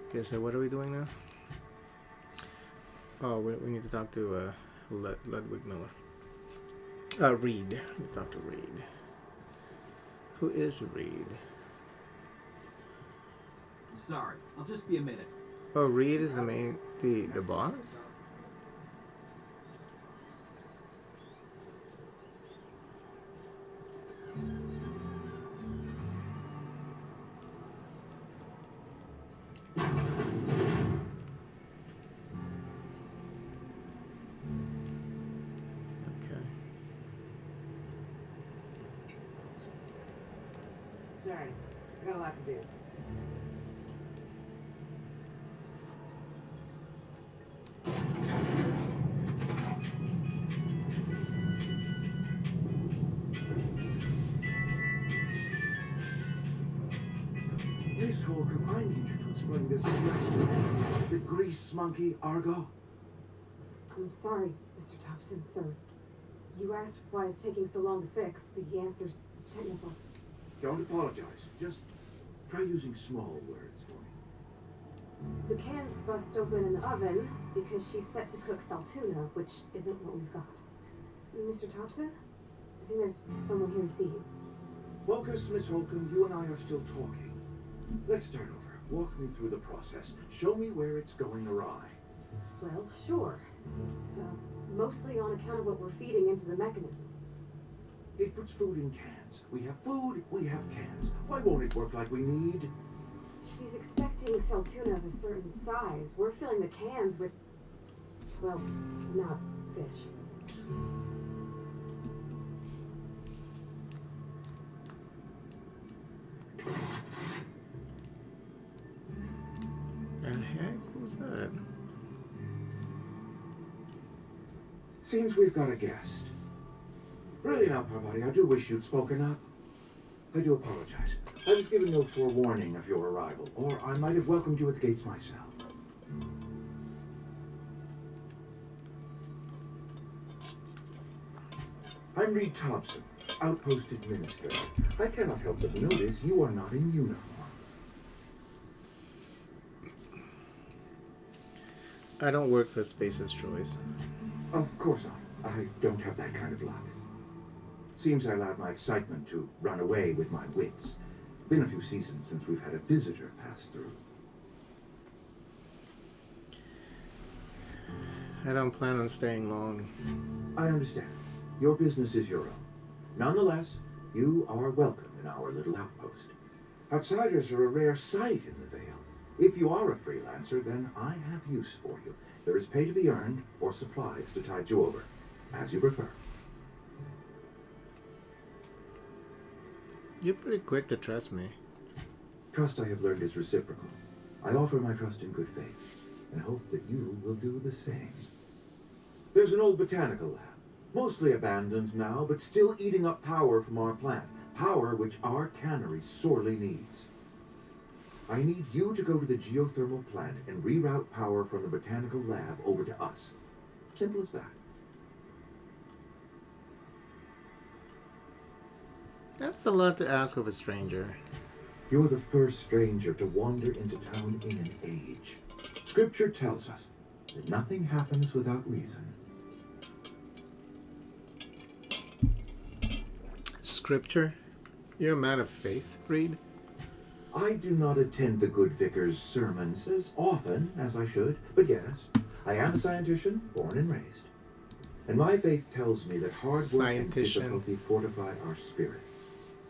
Okay, so what are we doing now? Oh, we need to talk to Ludwig Miller. Reed. We need to talk to Reed. Who is Reed? Sorry, I'll just be a minute. Oh, Reed is the boss? Sorry, I got a lot to do. Miss Holcomb, I need you to explain this. The grease monkey, Argo? I'm sorry, Mr. Thompson, sir. You asked why it's taking so long to fix. The answer's technical. Don't apologize. Just try using small words for me. The cans bust open in the oven because she's set to cook saltuna, which isn't what we've got. Mr. Thompson? I think there's someone here to see you. Focus, Miss Holcomb. You and I are still talking. Let's start over. Walk me through the process. Show me where it's going awry. Well, sure. It's mostly on account of what we're feeding into the mechanism. It puts food in cans. We have food, we have cans. Why won't it work like we need? She's expecting saltuna of a certain size. We're filling the cans with, well, not fish. The heck was that? Seems we've got a guest. Really now, Parvati, I do wish you'd spoken up. I do apologize. I was given no forewarning of your arrival, or I might have welcomed you at the gates myself. I'm Reed Thompson, Outpost Administrator. I cannot help but notice you are not in uniform. I don't work for Space's Choice. Of course not. I don't have that kind of luck. Seems I allowed my excitement to run away with my wits. Been a few seasons since we've had a visitor pass through. I don't plan on staying long. I understand. Your business is your own. Nonetheless, you are welcome in our little outpost. Outsiders are a rare sight in the Vale. If you are a freelancer, then I have use for you. There is pay to be earned, or supplies to tide you over, as you prefer. You're pretty quick to trust me. Trust, I have learned, is reciprocal. I offer my trust in good faith, and hope that you will do the same. There's an old botanical lab, mostly abandoned now, but still eating up power from our plant, power which our cannery sorely needs. I need you to go to the geothermal plant and reroute power from the botanical lab over to us. Simple as that. That's a lot to ask of a stranger. You're the first stranger to wander into town in an age. Scripture tells us that nothing happens without reason. Scripture? You're a man of faith, Reed? I do not attend the good vicar's sermons as often as I should, but yes, I am a scientician, born and raised. And my faith tells me that hard work and difficulty fortify our spirit.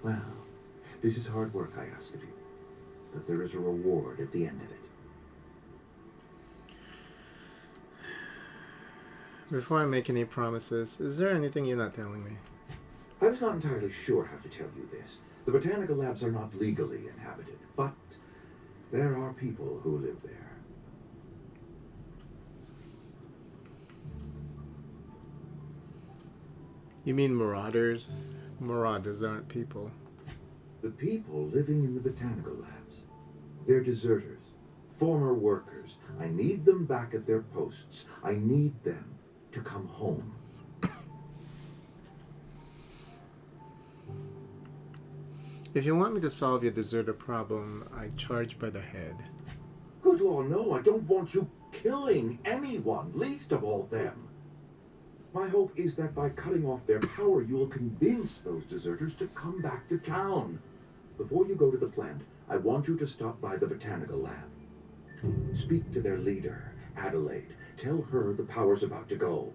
Well, this is hard work I ask of you, but there is a reward at the end of it. Before I make any promises, is there anything you're not telling me? I was not entirely sure how to tell you this. The botanical labs are not legally inhabited, but There are people who live there. You mean marauders? Marauders aren't people. The people living in the botanical labs. They're deserters, former workers. I need them back at their posts. I need them to come home. If you want me to solve your deserter problem, I charge by the head. Good Lord, no, I don't want you killing anyone, least of all them. My hope is that by cutting off their power, you will convince those deserters to come back to town. Before you go to the plant, I want you to stop by the botanical lab. Speak to their leader, Adelaide. Tell her the power's about to go,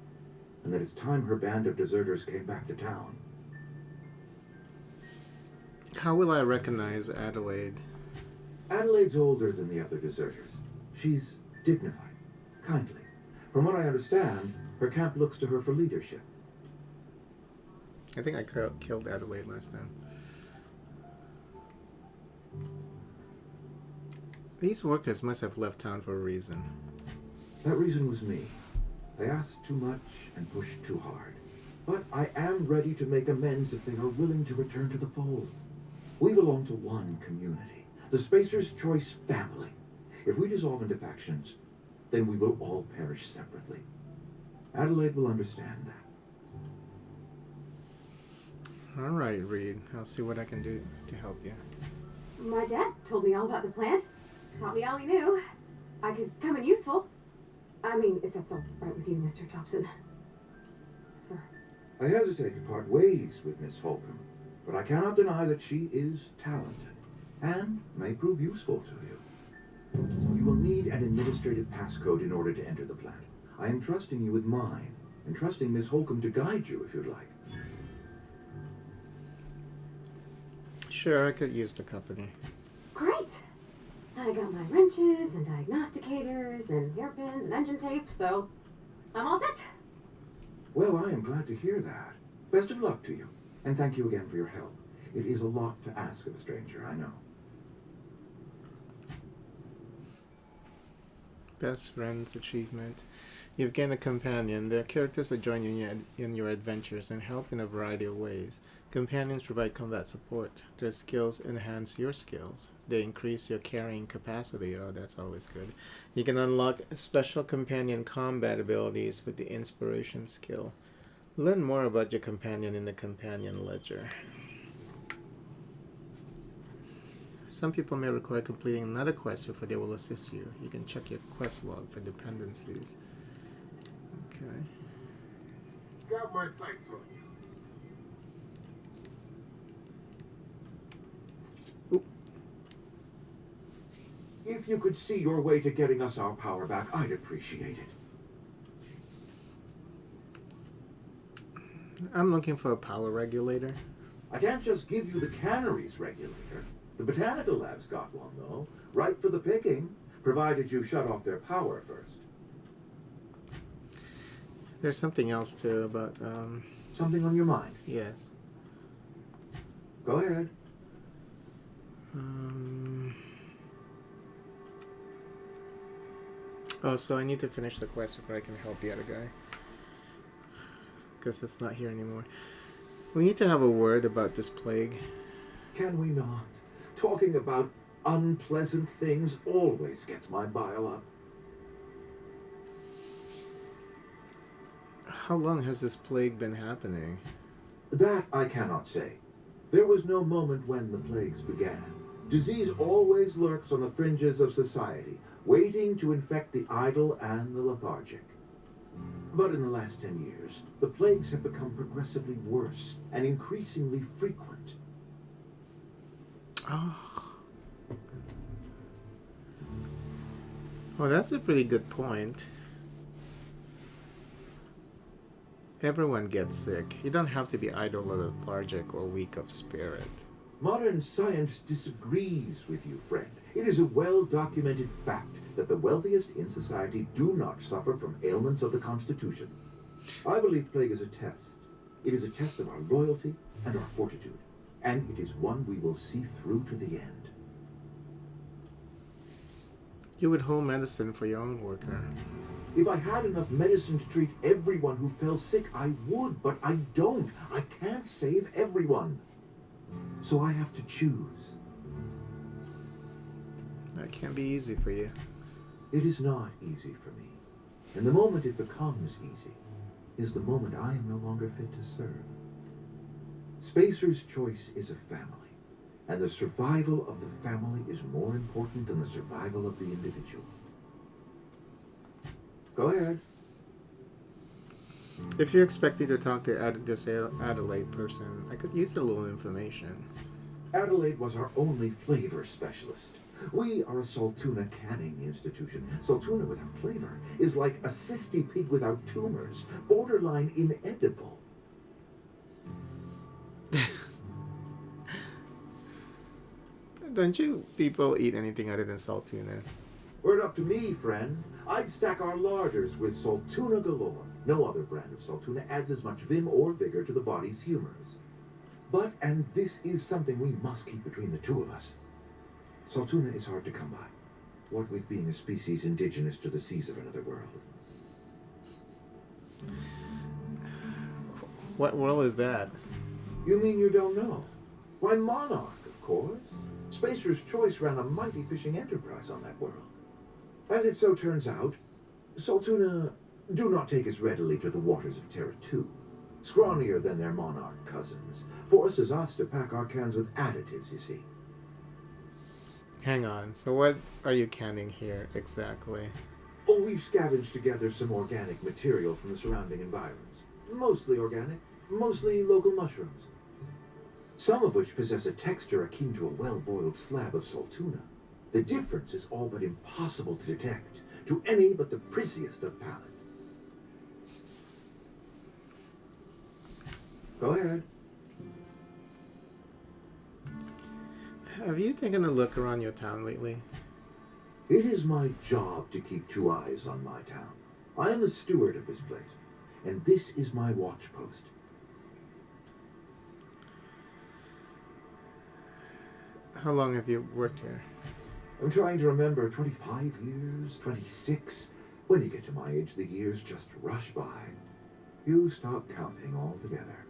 and that it's time her band of deserters came back to town. How will I recognize Adelaide? Adelaide's older than the other deserters. She's dignified, kindly. From what I understand, her camp looks to her for leadership. I think I killed Adelaide last time. These workers must have left town for a reason. That reason was me. I asked too much and pushed too hard. But I am ready to make amends if they are willing to return to the fold. We belong to one community, the Spacer's Choice family. If we dissolve into factions, then we will all perish separately. Adelaide will understand that. All right, Reed. I'll see what I can do to help you. My dad told me all about the plant. Taught me all he knew. I could come in useful. I mean, if that's all right with you, Mr. Thompson. Sir. I hesitate to part ways with Miss Holcomb, but I cannot deny that she is talented and may prove useful to you. You will need an administrative passcode in order to enter the plant. I am trusting you with mine, and trusting Miss Holcomb to guide you if you'd like. Sure, I could use the company. Great! I got my wrenches and diagnosticators and hairpins and engine tape, so I'm all set. Well, I am glad to hear that. Best of luck to you, and thank you again for your help. It is a lot to ask of a stranger, I know. Best friend's achievement. You've gained a companion. They're characters that join you in your adventures and help in a variety of ways. Companions provide combat support. Their skills enhance your skills. They increase your carrying capacity. Oh, that's always good. You can unlock special companion combat abilities with the inspiration skill. Learn more about your companion in the companion ledger. Some people may require completing another quest before they will assist you. You can check your quest log for dependencies. Okay. Got my sights on you. Oop. If you could see your way to getting us our power back, I'd appreciate it. I'm looking for a power regulator. I can't just give you the cannery's regulator. The botanical lab's got one, though. Right for the picking, provided you shut off their power first. There's something else too about Something on your mind? yes. Go ahead. Oh, so I need to finish the quest before I can help the other guy. Because it's not here anymore. We need to have a word about this plague. Can we not? Talking about unpleasant things always gets my bile up. How long has this plague been happening? That I cannot say. There was no moment when the plagues began. Disease always lurks on the fringes of society, waiting to infect the idle and the lethargic. But in the last 10 years, the plagues have become progressively worse and increasingly frequent. Oh. Well, that's a pretty good point. Everyone gets sick. You don't have to be idle or lethargic or weak of spirit. Modern science disagrees with you, friend. It is a well-documented fact that the wealthiest in society do not suffer from ailments of the Constitution. I believe plague is a test. It is a test of our loyalty and our fortitude, and it is one we will see through to the end. You would hold medicine for your own worker. If I had enough medicine to treat everyone who fell sick, I would, but I don't. I can't save everyone. So I have to choose. That can't be easy for you. It is not easy for me. And the moment it becomes easy is the moment I am no longer fit to serve. Spacer's choice is a family, and the survival of the family is more important than the survival of the individual. Go ahead. If you expect me to talk to this Adelaide person, I could use a little information. Adelaide was our only flavor specialist. We are a Saltuna canning institution. Saltuna without flavor is like a cysty pig without tumors, borderline inedible. Don't you people eat anything other than salt tuna? Were it up to me, friend, I'd stack our larders with Saltuna galore. No other brand of Saltuna adds as much vim or vigor to the body's humors. But, and this is something we must keep between the two of us, Saltuna is hard to come by, what with being a species indigenous to the seas of another world. What world is that? You mean you don't know? Why, Monarch, of course. Spacer's Choice ran a mighty fishing enterprise on that world. As it so turns out, Saltuna do not take as readily to the waters of Terra 2. Scrawnier than their Monarch cousins. Forces us to pack our cans with additives, you see. Hang on, so what are you canning here exactly? Oh, we've scavenged together some organic material from the surrounding environs. Mostly organic, mostly local mushrooms. Some of which possess a texture akin to a well-boiled slab of Saltuna. The difference is all but impossible to detect to any but the prissiest of palate. Go ahead. Have you taken a look around your town lately? It is my job to keep two eyes on my town. I am the steward of this place, and this is my watch post. How long have you worked here? I'm trying to remember, 25 years, 26. When you get to my age, the years just rush by. You stop counting altogether.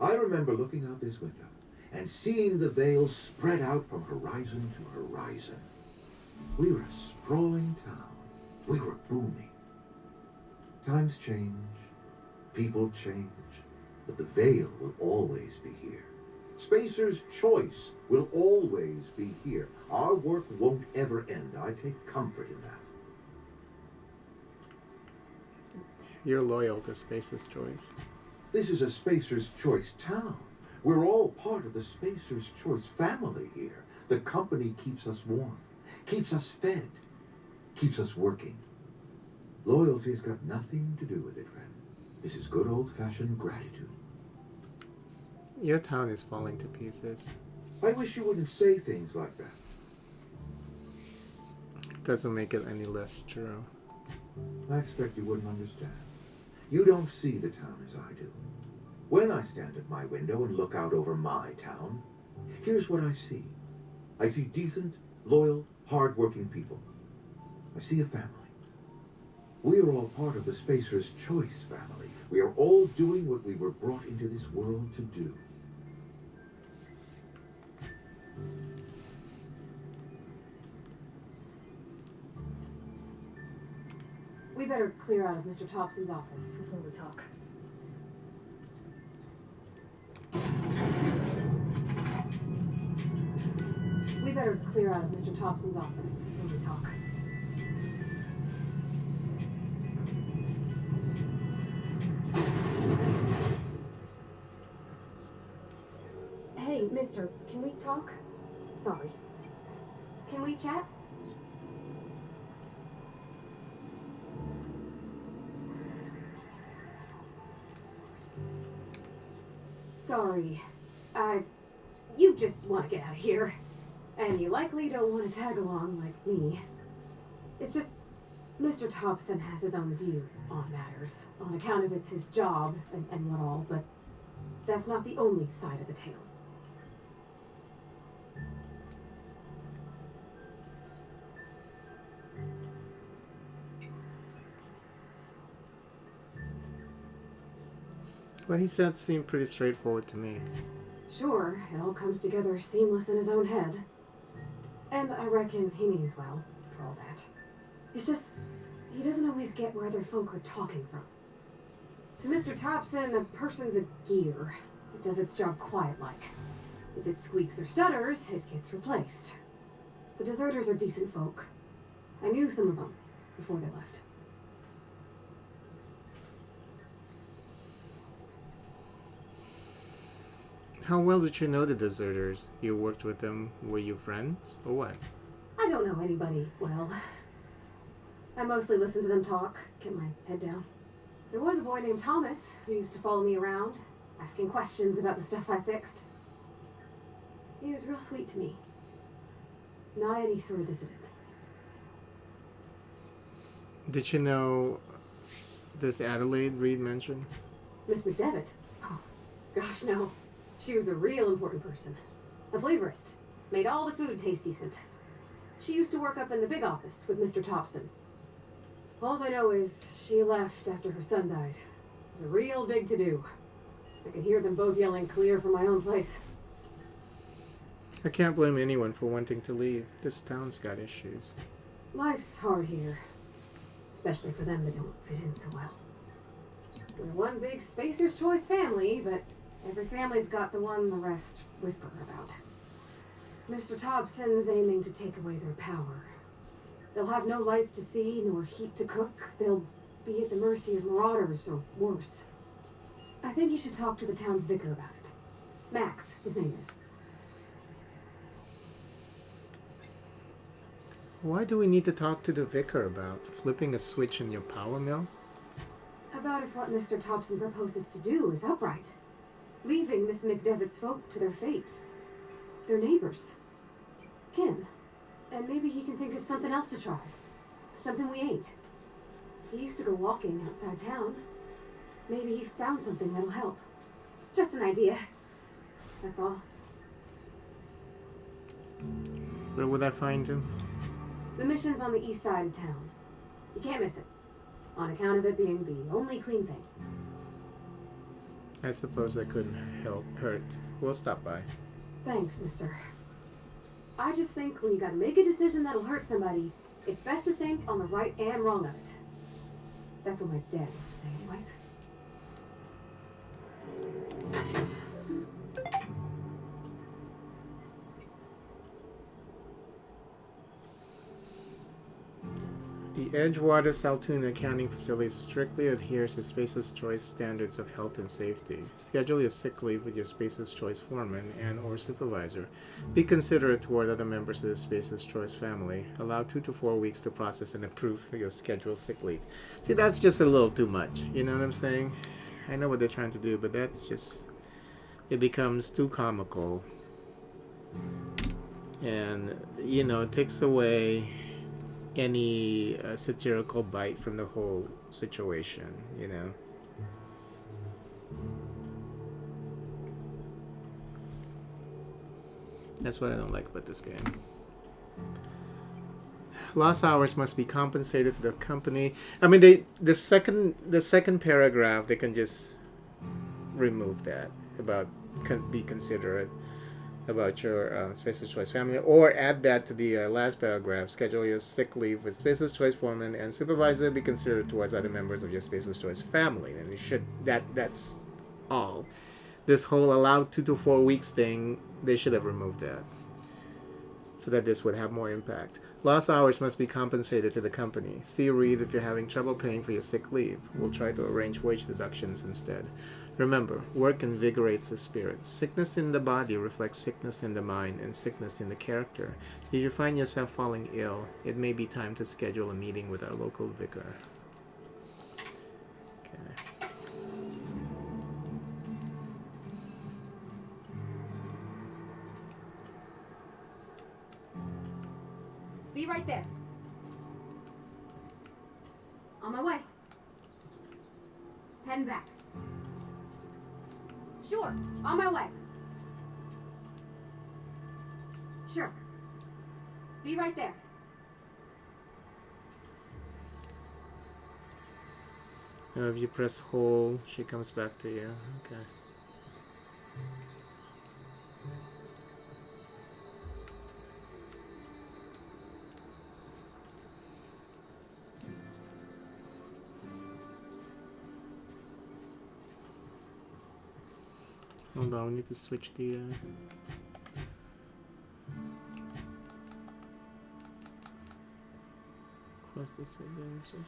I remember looking out this window and seeing the veil spread out from horizon to horizon. We were a sprawling town. We were booming. Times change, people change, but the veil will always be here. Spacer's Choice will always be here. Our work won't ever end. I take comfort in that. You're loyal to Space's Choice. This is a Spacer's Choice town. We're all part of the Spacer's Choice family here. The company keeps us warm, keeps us fed, keeps us working. Loyalty's got nothing to do with it, friend. This is good old-fashioned gratitude. Your town is falling to pieces. I wish you wouldn't say things like that. Doesn't make it any less true. I expect you wouldn't understand. You don't see the town as I do. When I stand at my window and look out over my town, here's what I see. I see decent, loyal, hard-working people. I see a family. We are all part of the Spacer's Choice family. We are all doing what we were brought into this world to do. We better clear out of Mr. Thompson's office before we talk. We better clear out of Mr. Thompson's office before we talk. Hey, mister, can we talk? Sorry. Can we chat? Sorry. You just want to get out of here. And you likely don't want to tag along like me. It's just, Mr. Thompson has his own view on matters, on account of it's his job and what all, but that's not the only side of the tale. What he said seemed pretty straightforward to me. Sure, it all comes together seamless in his own head. And I reckon he means well, for all that. It's just, he doesn't always get where other folk are talking from. To Mr. Thompson, a person's a gear. It does its job quiet-like. If it squeaks or stutters, it gets replaced. The deserters are decent folk. I knew some of them before they left. How well did you know the deserters? You worked with them? Were you friends? Or what? I don't know anybody well. I mostly listen to them talk, get my head down. There was a boy named Thomas who used to follow me around, asking questions about the stuff I fixed. He was real sweet to me. Not any sort of dissident. Did you know this Adelaide Reed mentioned? Miss McDevitt? Oh, gosh, no. She was a real important person. A flavorist. Made all the food taste decent. She used to work up in the big office with Mr. Thompson. All I know is she left after her son died. It was a real big to-do. I could hear them both yelling clear from my own place. I can't blame anyone for wanting to leave. This town's got issues. Life's hard here. Especially for them that don't fit in so well. We're one big Spacer's Choice family, but every family's got the one the rest whisper about. Mr. Thompson's aiming to take away their power. They'll have no lights to see, nor heat to cook. They'll be at the mercy of marauders, or worse. I think you should talk to the town's vicar about it. Max, his name is. Why do we need to talk to the vicar about flipping a switch in your power mill? About if what Mr. Thompson proposes to do is outright. Leaving Miss McDevitt's folk to their fate. Their neighbors. Kin. And maybe he can think of something else to try. Something we ain't. He used to go walking outside town. Maybe he found something that'll help. It's just an idea. That's all. Where would I find him? The mission's on the east side of town. You can't miss it. On account of it being the only clean thing. I suppose I couldn't hurt. We'll stop by. Thanks, mister. I just think when you gotta make a decision that'll hurt somebody, it's best to think on the right and wrong of it. That's what my dad used to say anyways. The Edgewater Saltuna Accounting Facility strictly adheres to Spacer's Choice standards of health and safety. Schedule your sick leave with your Spacer's Choice foreman and or supervisor. Be considerate toward other members of the Spacer's Choice family. Allow 2 to 4 weeks to process and approve for your scheduled sick leave. See, that's just a little too much. You know what I'm saying? I know what they're trying to do, but that's just... It becomes too comical. And, you know, it takes away any satirical bite from the whole situation, you know. That's what I don't like about this game. Lost hours must be compensated to the company. I mean, the second paragraph they can just remove that about be considerate about your Spacer's Choice family, or add that to the last paragraph. Schedule your sick leave with Spacer's Choice foreman and supervisor. Be considered towards other members of your Spacer's Choice family. And it should that's all. This whole allowed 2 to 4 weeks thing, they should have removed that, so that this would have more impact. Lost hours must be compensated to the company. See Reed if you're having trouble paying for your sick leave. We'll try to arrange wage deductions instead. Remember, work invigorates the spirit. Sickness in the body reflects sickness in the mind and sickness in the character. If you find yourself falling ill, it may be time to schedule a meeting with our local vicar. Okay. Be right there. On my way. Heading back. Sure, on my way. Sure. Be right there. If you press hold, she comes back to you. Okay. Hold on, we need to switch the quest to save the answers.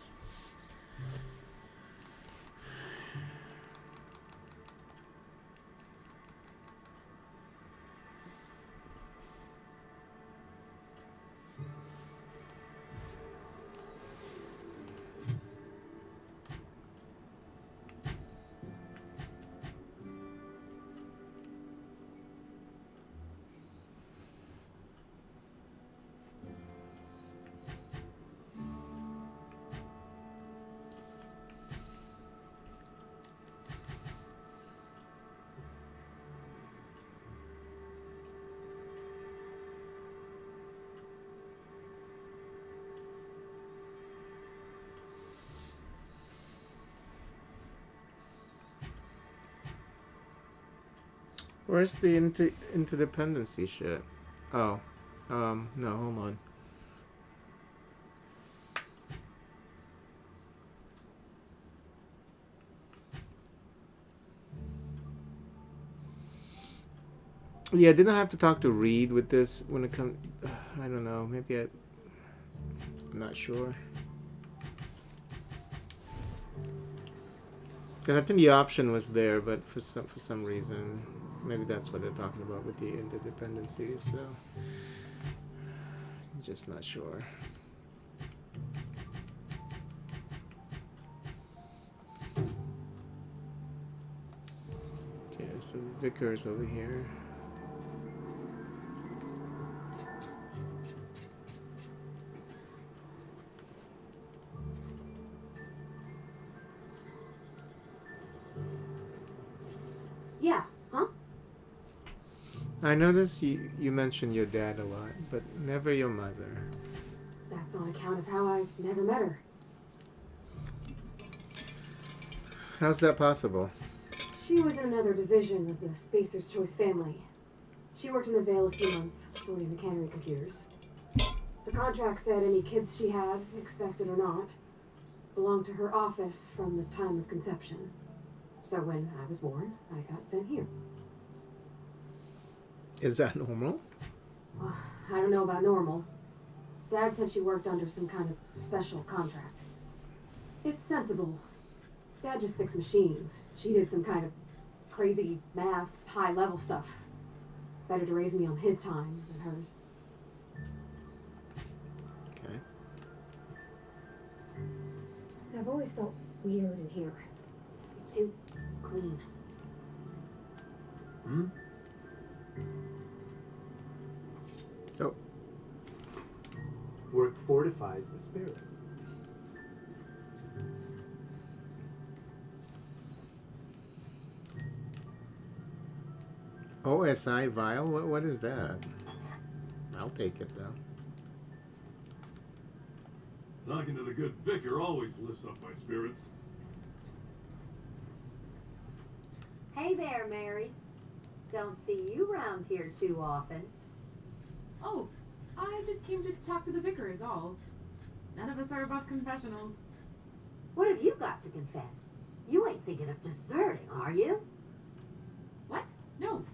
Where's the interdependency shit? Oh, no, hold on. Yeah, didn't I have to talk to Reed with this when it comes? I don't know. Maybe I'm not sure. Because I think the option was there, but for some reason, maybe that's what they're talking about with the interdependencies. So, I'm just not sure. Okay, so Vickers over here. Yeah, huh? I noticed you mentioned your dad a lot, but never your mother. That's on account of how I never met her. How's that possible? She was in another division of the Spacer's Choice family. She worked in the Vale a few months, studying the cannery computers. The contract said any kids she had, expected or not, belonged to her office from the time of conception. So when I was born, I got sent here. Is that normal? Well, I don't know about normal. Dad said she worked under some kind of special contract. It's sensible. Dad just fixed machines. She did some kind of crazy math, high-level stuff. Better to raise me on his time than hers. Okay. I've always felt weird in here. It's too clean. Hmm? Oh. Work fortifies the spirit. OSI vial? What is that? I'll take it though. Talking to the good vicar always lifts up my spirits. Hey there, Mary. Don't see you round here too often. Oh, I just came to talk to the vicar is all. None of us are above confessionals. What have you got to confess? You ain't thinking of deserting, are you? What? No.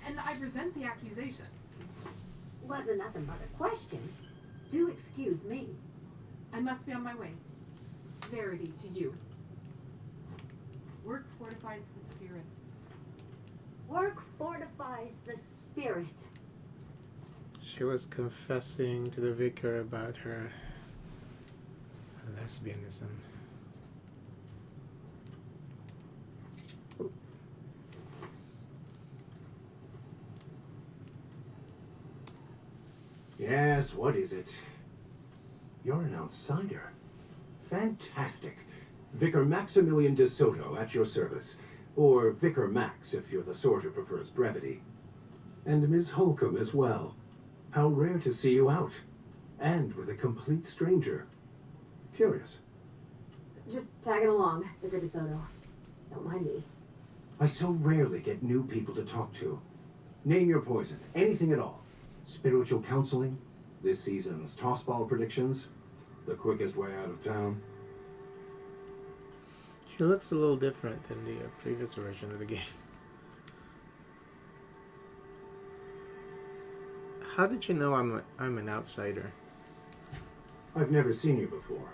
And I resent the accusation. Wasn't nothing but a question. Do excuse me. I must be on my way. Verity to you. Work fortifies the spirit. Work fortifies the spirit. She was confessing to the vicar about her lesbianism. Yes, what is it? You're an outsider. Fantastic. Vicar Maximilian de Soto at your service. Or Vicar Max if you're the sort who prefers brevity. And Ms. Holcomb as well. How rare to see you out. And with a complete stranger. Curious. Just tagging along, Vicar DeSoto. Don't mind me. I so rarely get new people to talk to. Name your poison, anything at all. Spiritual counseling, this season's tossball predictions, the quickest way out of town. He looks a little different than the previous version of the game. How did you know I'm an outsider? I've never seen you before,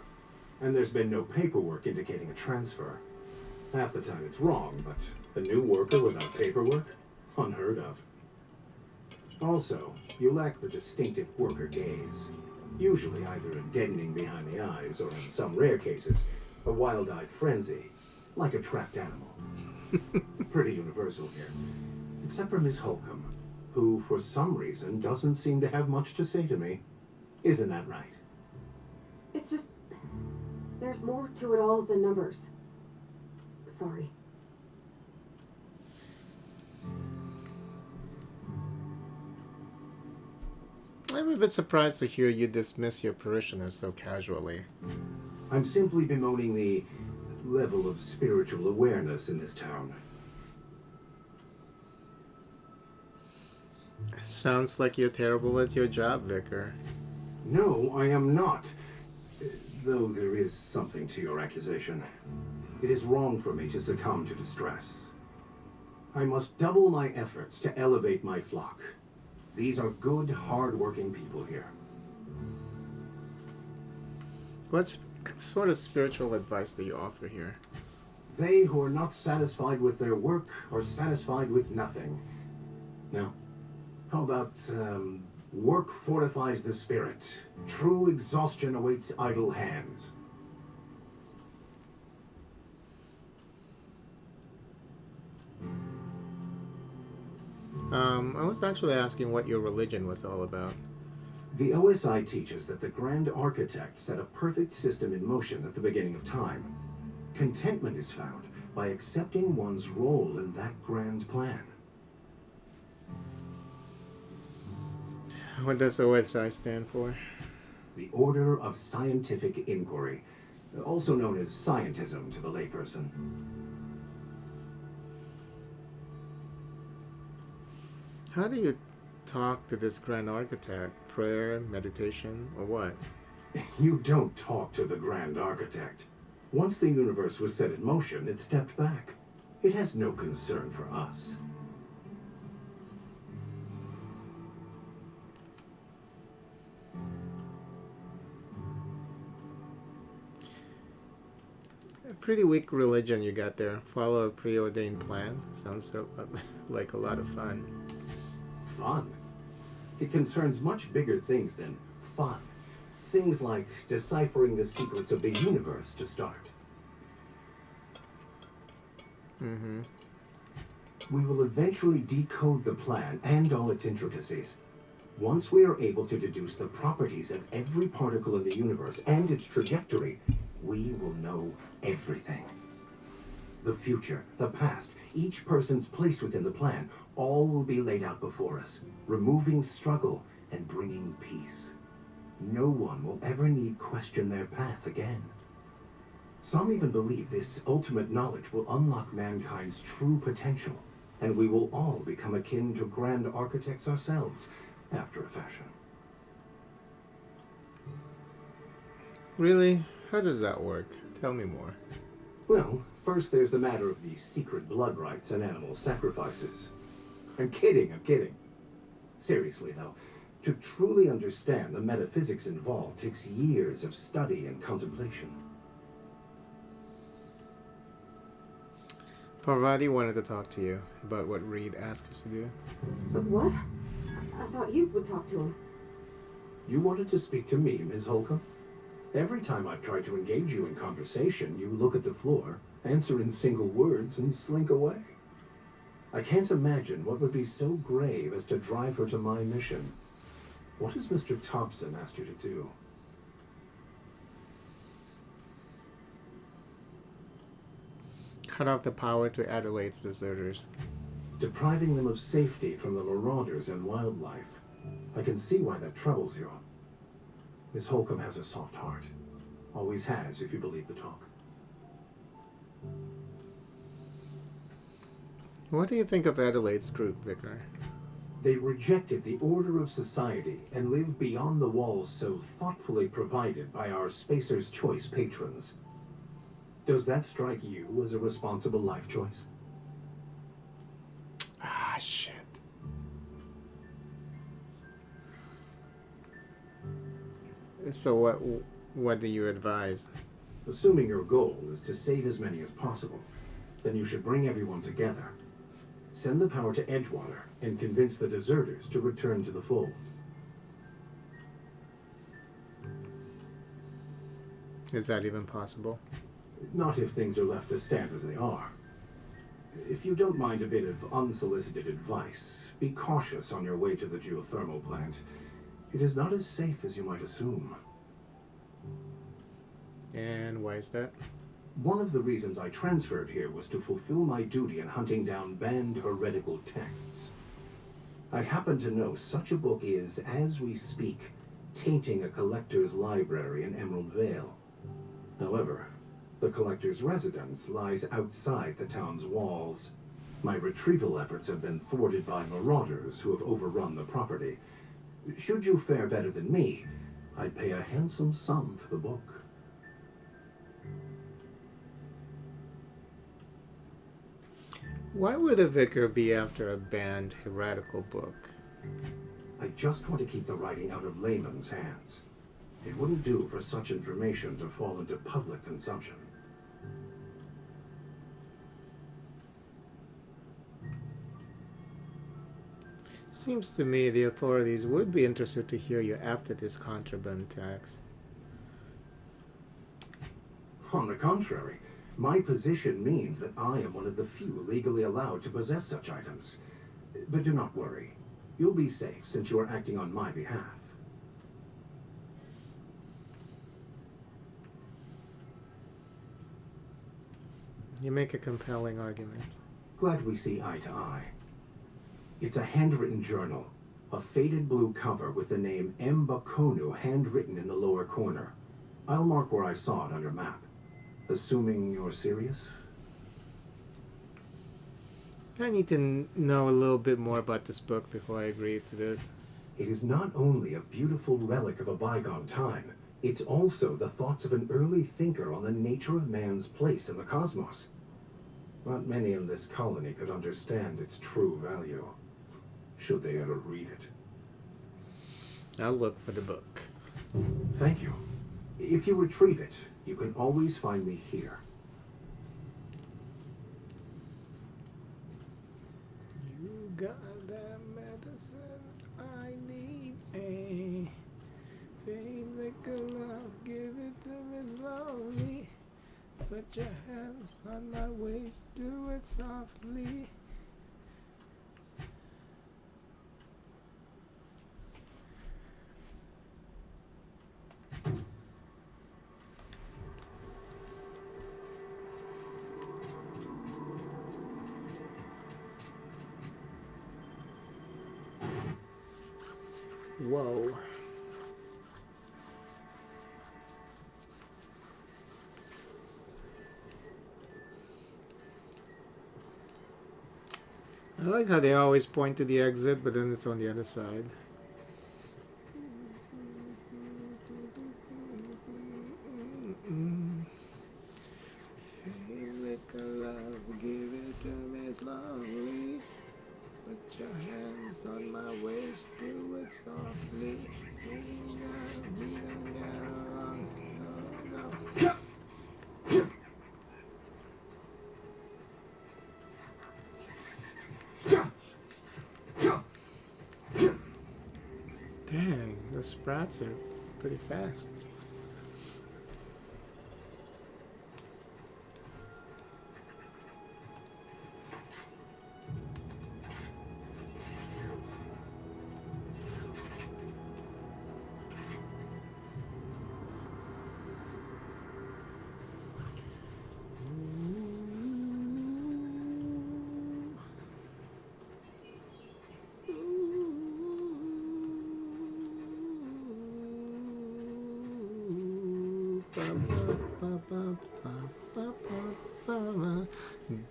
and there's been no paperwork indicating a transfer. Half the time it's wrong, but a new worker without paperwork? Unheard of. Also, you lack the distinctive worker gaze. Usually either a deadening behind the eyes, or in some rare cases, a wild-eyed frenzy, like a trapped animal. Pretty universal here. Except for Miss Holcomb, who for some reason doesn't seem to have much to say to me. Isn't that right? It's just... there's more to it all than numbers. Sorry. I'm a bit surprised to hear you dismiss your parishioners so casually. I'm simply bemoaning the level of spiritual awareness in this town. Sounds like you're terrible at your job, Vicar. No, I am not. Though there is something to your accusation. It is wrong for me to succumb to distress. I must double my efforts to elevate my flock. These are good, hard-working people here. What sort of spiritual advice do you offer here? They who are not satisfied with their work are satisfied with nothing. No. How about, work fortifies the spirit. True exhaustion awaits idle hands. I was actually asking what your religion was all about. The OSI teaches that the Grand Architect set a perfect system in motion at the beginning of time. Contentment is found by accepting one's role in that grand plan. What does OSI stand for? The Order of Scientific Inquiry, also known as scientism to the layperson. How do you talk to this Grand Architect? Prayer, meditation, or what? You don't talk to the Grand Architect. Once the universe was set in motion, it stepped back. It has no concern for us. A pretty weak religion you got there. Follow a preordained plan. Sounds like a lot of fun. Fun? It concerns much bigger things than fun. Things like deciphering the secrets of the universe to start. Mm-hmm. We will eventually decode the plan and all its intricacies. Once we are able to deduce the properties of every particle in the universe and its trajectory, we will know everything. The future, the past, each person's place within the plan, all will be laid out before us, removing struggle and bringing peace. No one will ever need question their path again. Some even believe this ultimate knowledge will unlock mankind's true potential, and we will all become akin to grand architects ourselves, after a fashion. Really? How does that work? Tell me more. Well, first there's the matter of the secret blood rites and animal sacrifices. I'm kidding. Seriously, though, to truly understand the metaphysics involved takes years of study and contemplation. Parvati wanted to talk to you about what Reed asked us to do. But what? I thought you would talk to him. You wanted to speak to me, Ms. Holcomb? Every time I've tried to engage you in conversation, you look at the floor, answer in single words, and slink away. I can't imagine what would be so grave as to drive her to my mission. What has Mr. Thompson asked you to do? Cut off the power to Adelaide's deserters. Depriving them of safety from the marauders and wildlife. I can see why that troubles you. Miss Holcomb has a soft heart. Always has, if you believe the talk. What do you think of Adelaide's group, Vicar? They rejected the order of society and live beyond the walls so thoughtfully provided by our Spacer's Choice patrons. Does that strike you as a responsible life choice? Ah, shit. So what do you advise? Assuming your goal is to save as many as possible, then you should bring everyone together. Send the power to Edgewater and convince the deserters to return to the fold. Is that even possible? Not if things are left to stand as they are. If you don't mind a bit of unsolicited advice, be cautious on your way to the geothermal plant. It is not as safe as you might assume. And why is that? One of the reasons I transferred here was to fulfill my duty in hunting down banned heretical texts. I happen to know such a book is, as we speak, tainting a collector's library in Emerald Vale. However, the collector's residence lies outside the town's walls. My retrieval efforts have been thwarted by marauders who have overrun the property. Should you fare better than me, I'd pay a handsome sum for the book. Why would a vicar be after a banned heretical book? I just want to keep the writing out of layman's hands. It wouldn't do for such information to fall into public consumption. Seems to me the authorities would be interested to hear you after this contraband tax. On the contrary, my position means that I am one of the few legally allowed to possess such items. But do not worry. You'll be safe since you are acting on my behalf. You make a compelling argument. Glad we see eye to eye. It's a handwritten journal, a faded blue cover with the name M. Bakonu handwritten in the lower corner. I'll mark where I saw it on your map. Assuming you're serious? I need to know a little bit more about this book before I agree to this. It is not only a beautiful relic of a bygone time, it's also the thoughts of an early thinker on the nature of man's place in the cosmos. Not many in this colony could understand its true value, should they ever read it. I'll look for the book. Thank you. If you retrieve it, you can always find me here. You got that medicine I need, a fame like a love, give it to me slowly. Put your hands on my waist, do it softly. Whoa. I like how they always point to the exit, but then it's on the other side. Hey, make a love, give it to me slowly. Put your hands on my waist, do it softly. We don't get along. No, no. Dang, the sprats are pretty fast.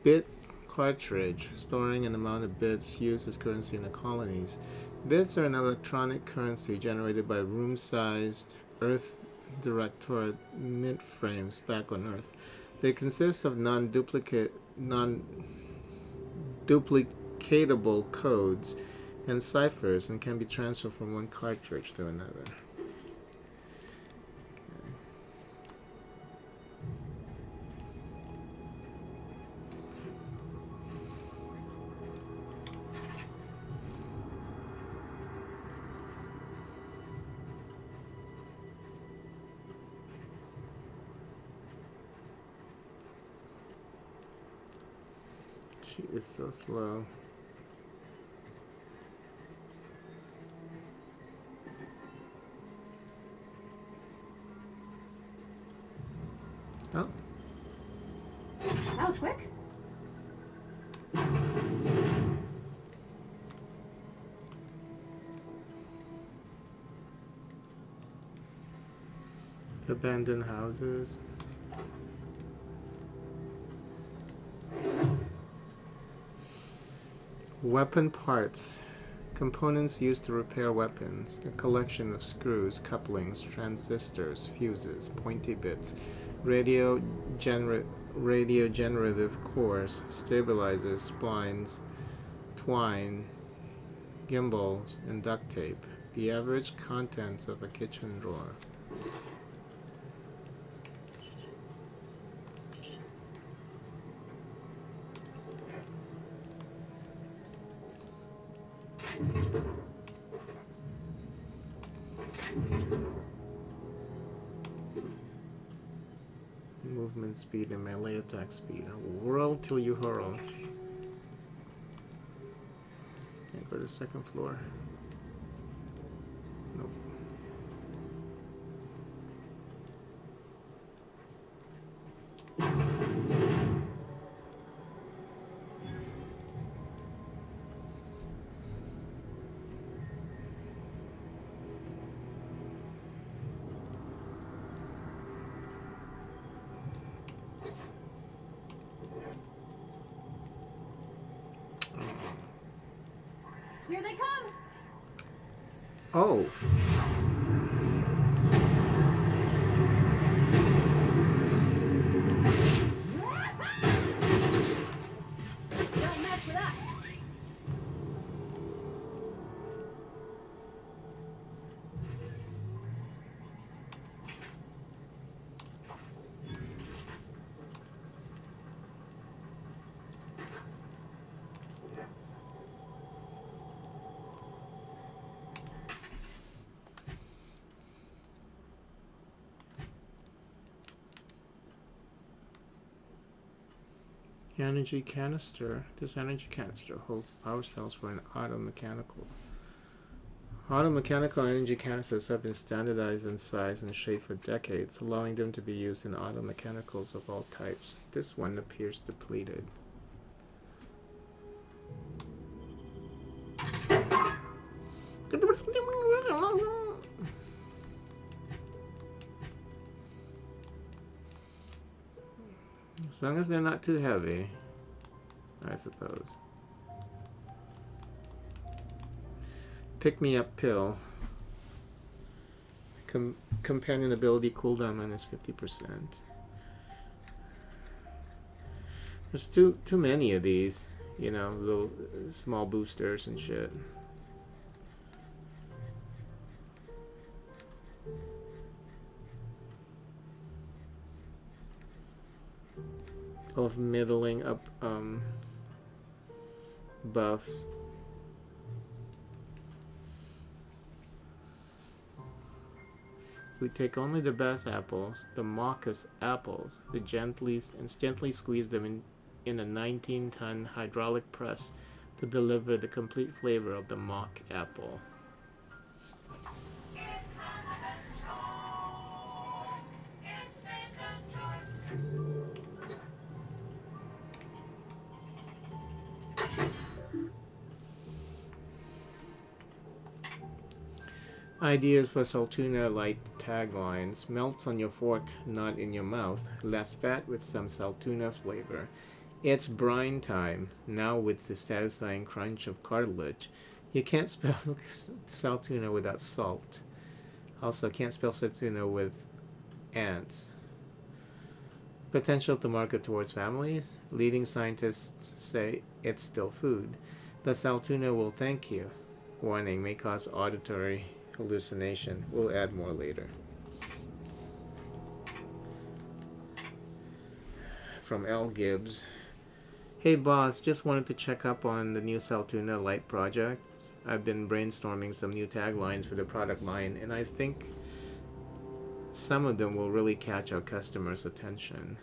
Bit cartridge, storing an amount of bits used as currency in the colonies. Bits are an electronic currency generated by room-sized Earth Directorate mint frames back on Earth. They consist of non-duplicatable codes and ciphers and can be transferred from one cartridge to another. It's so slow. Oh. That was quick. Abandoned houses. Weapon parts. Components used to repair weapons. A collection of screws, couplings, transistors, fuses, pointy bits, radio generative cores, stabilizers, splines, twine, gimbals, and duct tape. The average contents of a kitchen drawer. Movement speed and melee attack speed. Whirl till you hurl. Can't go to the second floor. Nope. Here they come! Oh. Don't mess with us! Energy canister. This energy canister holds the power cells for an automechanical. Automechanical energy canisters have been standardized in size and shape for decades, allowing them to be used in automechanicals of all types. This one appears depleted. As long as they're not too heavy, I suppose. Pick me up pill. Companion ability cooldown minus 50%. There's too many of these, you know, little small boosters and shit. Of middling up buffs. We take only the best apples, the Maucus apples, we gently squeeze them in a 19-ton hydraulic press to deliver the complete flavor of the mock apple. Ideas for Saltuna Light taglines. Melts on your fork, not in your mouth. Less fat with some Saltuna flavor. It's brine time, now with the satisfying crunch of cartilage. You can't spell saltuna without salt. Also, can't spell saltuna with ants. Potential to market towards families. Leading scientists say it's still food. The saltuna will thank you. Warning, may cause auditory hallucination. We'll add more later. From L. Gibbs. Hey boss, just wanted to check up on the new Saltuna Light project. I've been brainstorming some new taglines for the product line, and I think some of them will really catch our customers' attention.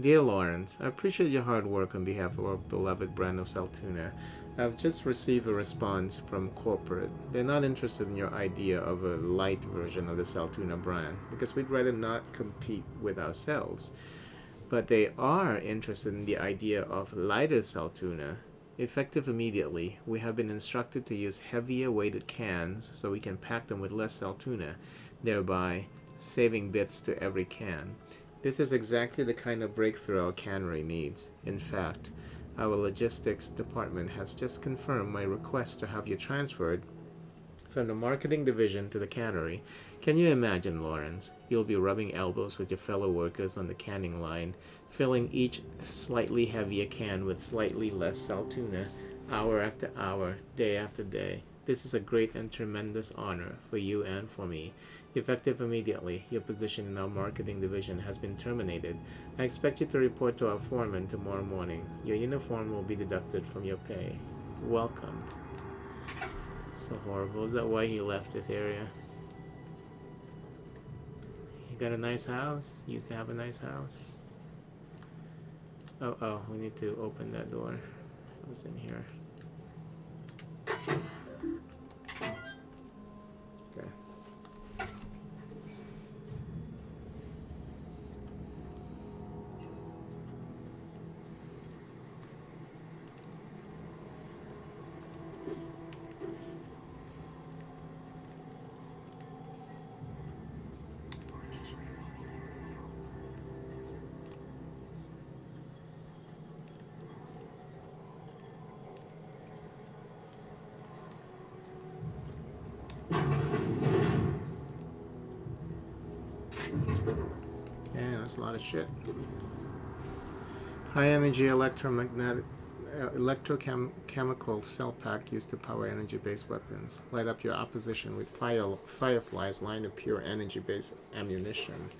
Dear Lawrence, I appreciate your hard work on behalf of our beloved brand of Saltuna. I've just received a response from corporate. They're not interested in your idea of a light version of the Saltuna brand because we'd rather not compete with ourselves. But they are interested in the idea of lighter Saltuna. Effective immediately, we have been instructed to use heavier weighted cans so we can pack them with less Saltuna, thereby saving bits to every can. This is exactly the kind of breakthrough our cannery needs. In fact, our logistics department has just confirmed my request to have you transferred from the marketing division to the cannery. Can you imagine, Lawrence? You'll be rubbing elbows with your fellow workers on the canning line, filling each slightly heavier can with slightly less saltuna, hour after hour, day after day. This is a great and tremendous honor for you and for me. Effective immediately, your position in our marketing division has been terminated. I expect you to report to our foreman tomorrow morning. Your uniform will be deducted from your pay. Welcome. So horrible. Is that why he left this area? He got a nice house. He used to have a nice house. Oh, we need to open that door. What's in here? Okay. Yeah, that's a lot of shit. High energy electrochemical cell pack used to power energy-based weapons. Light up your opposition with fireflies lined of pure energy-based ammunition.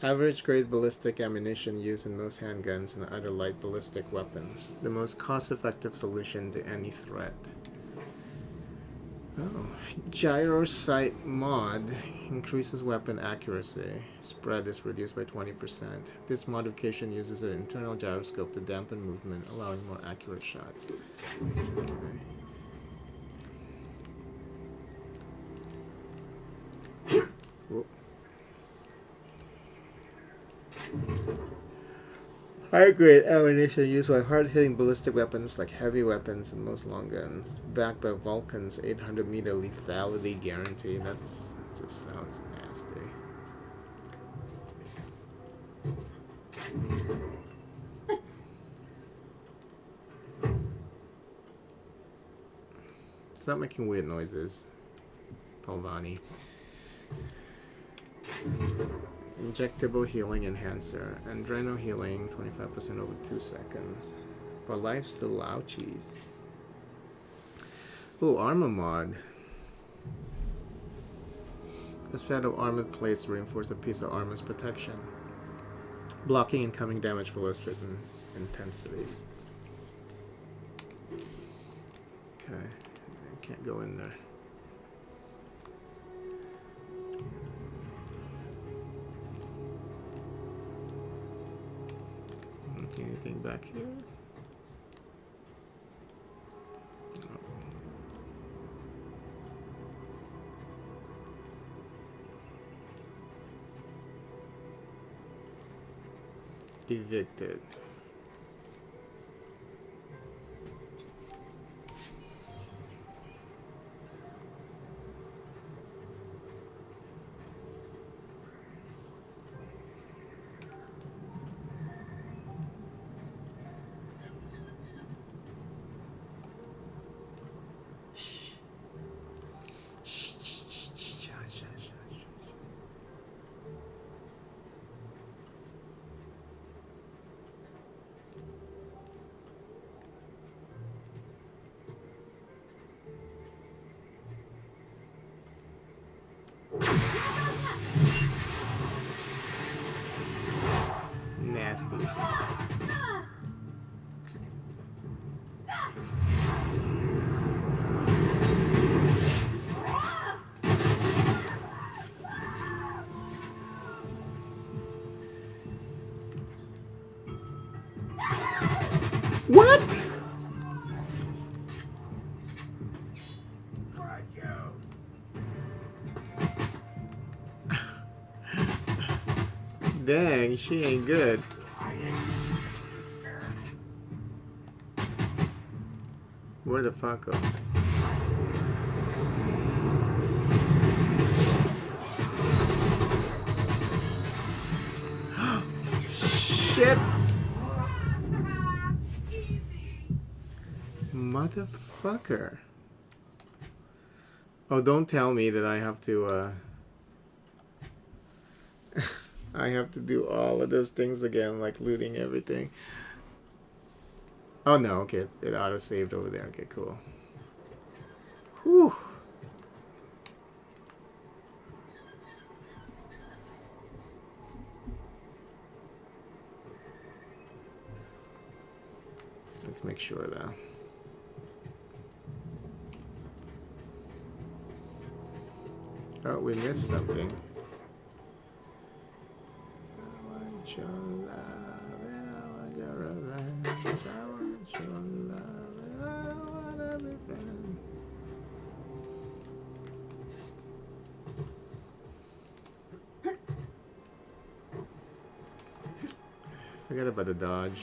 Average grade ballistic ammunition used in most handguns and other light ballistic weapons. The most cost-effective solution to any threat. Oh, Gyrosight mod increases weapon accuracy. Spread is reduced by 20%. This modification uses an internal gyroscope to dampen movement, allowing more accurate shots. Okay. Whoa. High-grade ammunition used by hard-hitting ballistic weapons like heavy weapons and most long guns. Backed by Vulcan's 800-meter lethality guarantee. That just sounds nasty. Stop making weird noises, Palvani. Injectable healing enhancer. Adreno healing 25% over 2 seconds. For life still ouchies. Ooh, armor mod. A set of armored plates reinforce a piece of armor's protection, blocking incoming damage below a certain intensity. Okay, I can't go in there. Anything back here? No. Evicted. Nasty. What? Dang, she ain't good. Where the fuck go? Shit! Motherfucker. Oh, don't tell me that I have to, I have to do all of those things again, like looting everything. Oh no, okay, it auto-saved over there. Okay, cool. Whew. Let's make sure though. Oh, we missed something. I want your love and I want your revenge. I want your love and I wanna be friends. Forget about the dodge.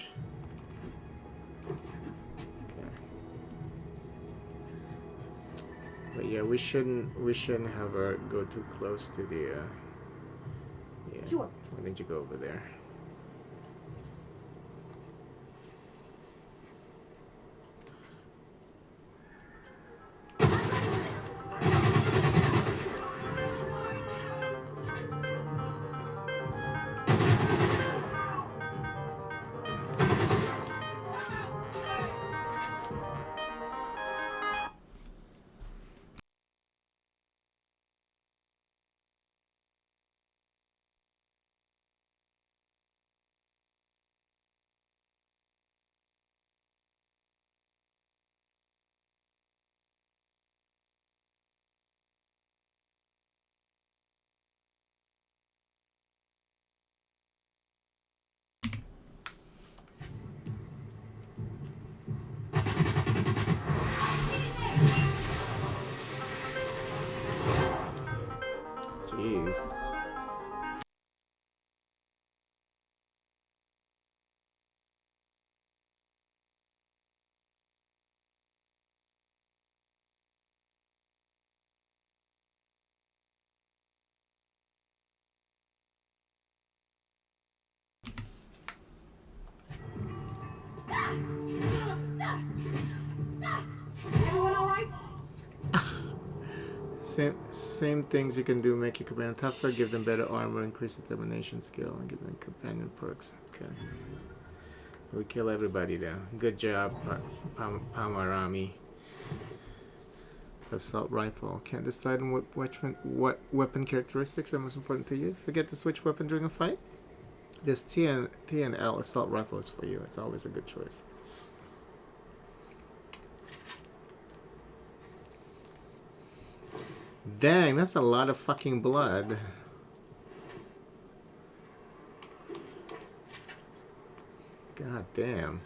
But yeah, we shouldn't have her go too close to the yeah. Sure. Why didn't you go over there? Jeez. Everyone all right? Same things you can do make your companion tougher, give them better armor, increase determination skill, and give them companion perks. Okay. We kill everybody there. Good job, Pamarami. Assault rifle. Can't decide on what weapon characteristics are most important to you. Forget to switch weapon during a fight? This T and L assault rifle is for you. It's always a good choice. Dang, that's a lot of fucking blood. God damn.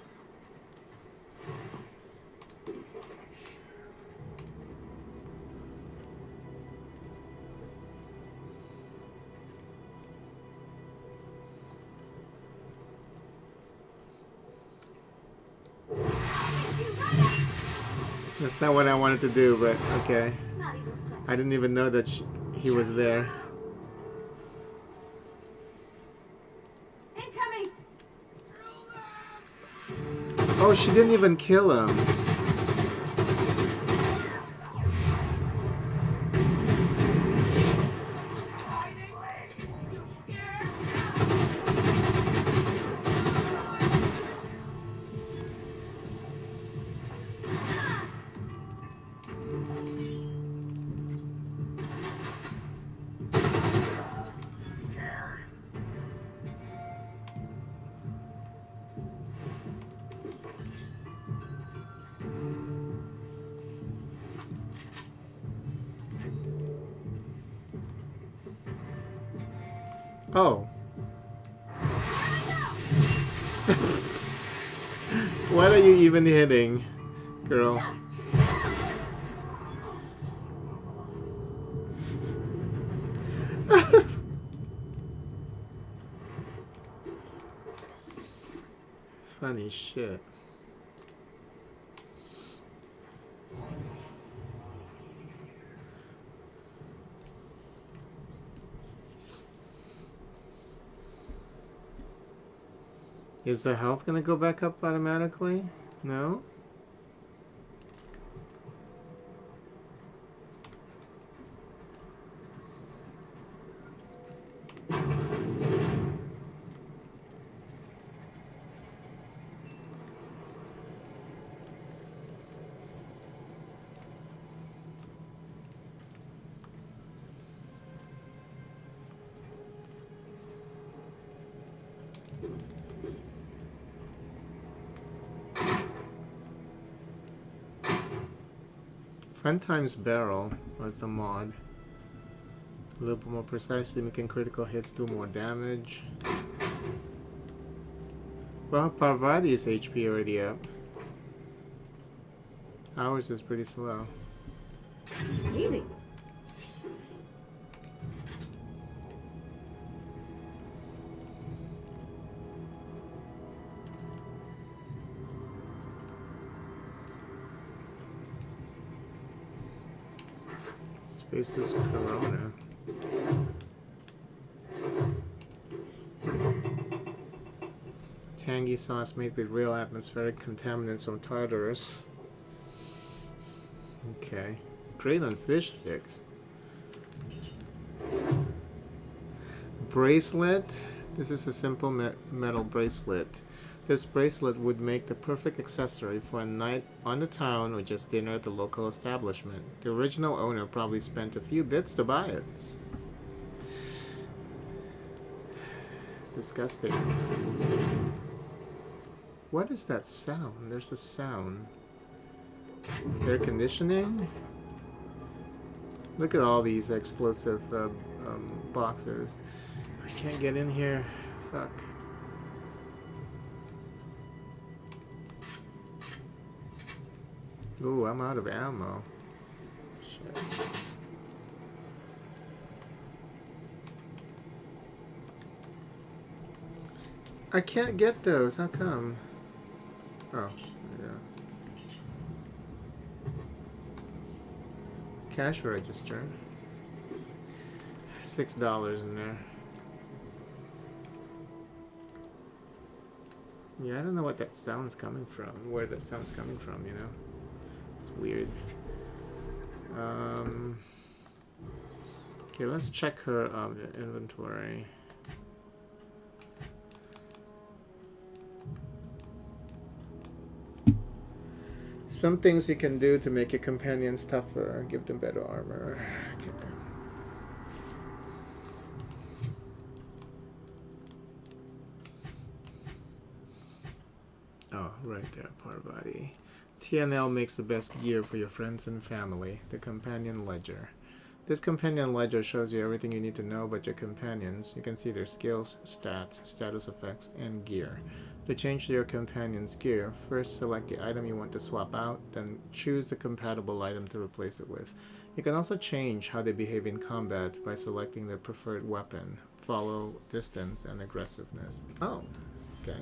That's not what I wanted to do, but okay. I didn't even know that he was there. Incoming! Oh, she didn't even kill him. Oh. What are you even hitting, girl? Funny shit. Is the health gonna go back up automatically? No? Fun times barrel was the mod. A little bit more precisely, making critical hits do more damage. Well, Parvati's HP already up. Ours is pretty slow. Easy. Spaces Corona. Tangy sauce made with real atmospheric contaminants from Tartarus. Okay. Great on fish sticks. Bracelet. This is a simple metal bracelet. This bracelet would make the perfect accessory for a night on the town or just dinner at the local establishment. The original owner probably spent a few bits to buy it. Disgusting. What is that sound? There's a sound. Air conditioning? Look at all these explosive boxes. I can't get in here. Fuck. Ooh, I'm out of ammo. Shit. I can't get those. How come? Oh, yeah. Cash register. $6 in there. Yeah, I don't know what that sound's coming from. Where that sound's coming from, you know? It's weird. Okay, let's check her inventory. Some things you can do to make your companions tougher. Give them better armor. Okay. Oh, right there, Parvati. TNL makes the best gear for your friends and family. The Companion Ledger. This Companion Ledger shows you everything you need to know about your companions. You can see their skills, stats, status effects, and gear. To change your companion's gear, first select the item you want to swap out, then choose the compatible item to replace it with. You can also change how they behave in combat by selecting their preferred weapon, follow, distance, and aggressiveness. Oh, okay.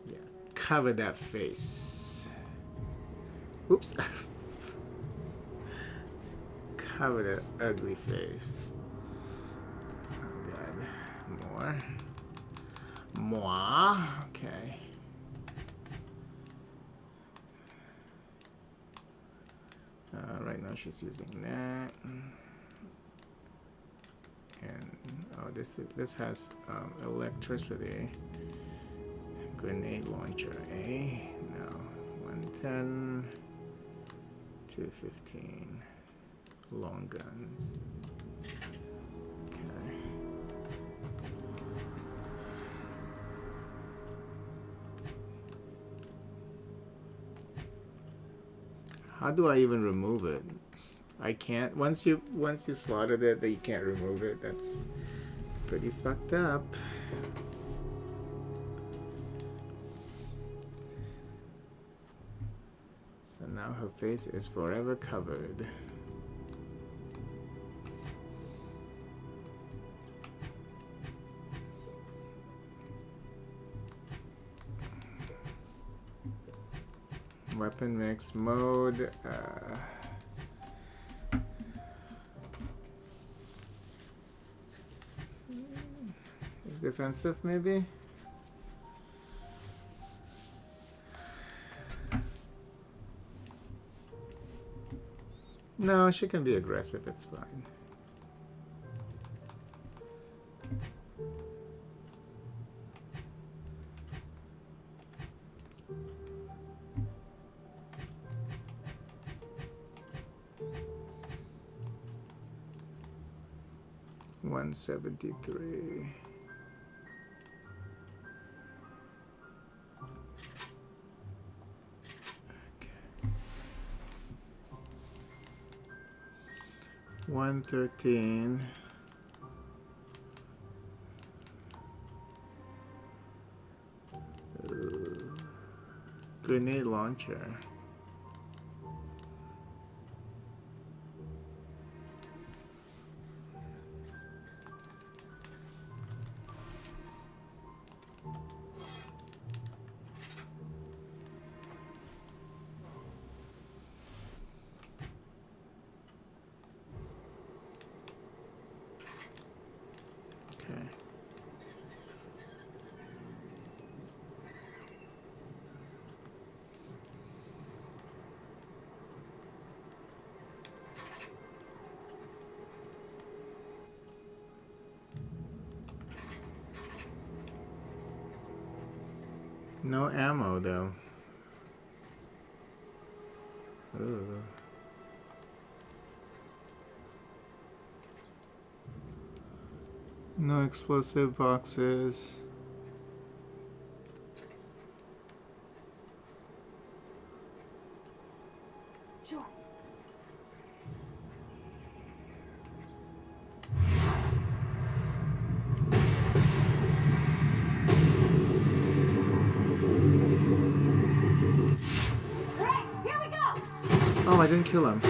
Yeah, cover that face. Oops. Cover that ugly face. Oh god. More. Okay. Right now she's using that. And oh, this has electricity. Grenade launcher, eh? No. 110. 215. Long guns. Okay. How do I even remove it? I can't. Once you slaughtered it, you can't remove it. That's pretty fucked up. So now her face is forever covered. Weapon mix mode. Defensive, maybe? No, she can be aggressive, it's fine. $173. Okay. 113. Grenade launcher. No ammo though. Ooh. No explosive boxes. Sure. Oh, I didn't kill him.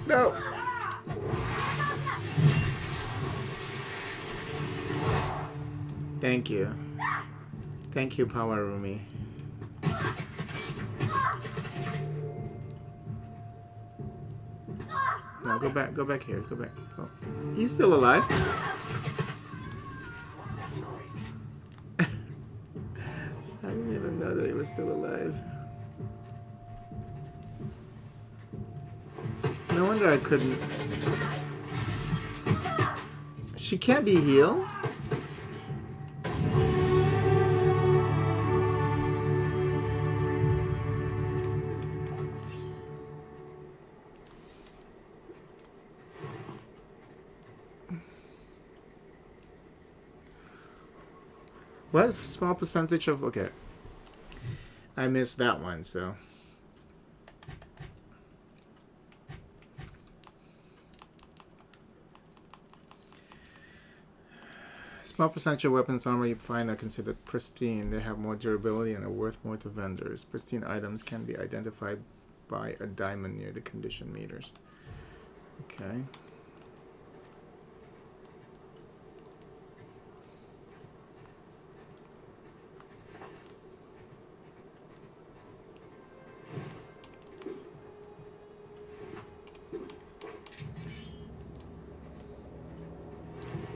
No. Thank you. Thank you, Power Rumi. No, go back here, go back. Oh. He's still alive. I didn't even know that he was still alive. No wonder I couldn't. She can't be healed? What? Small percentage of... Okay. I missed that one, so... Small percentage of weapons armor you find are considered pristine. They have more durability and are worth more to vendors. Pristine items can be identified by a diamond near the condition meters. Okay.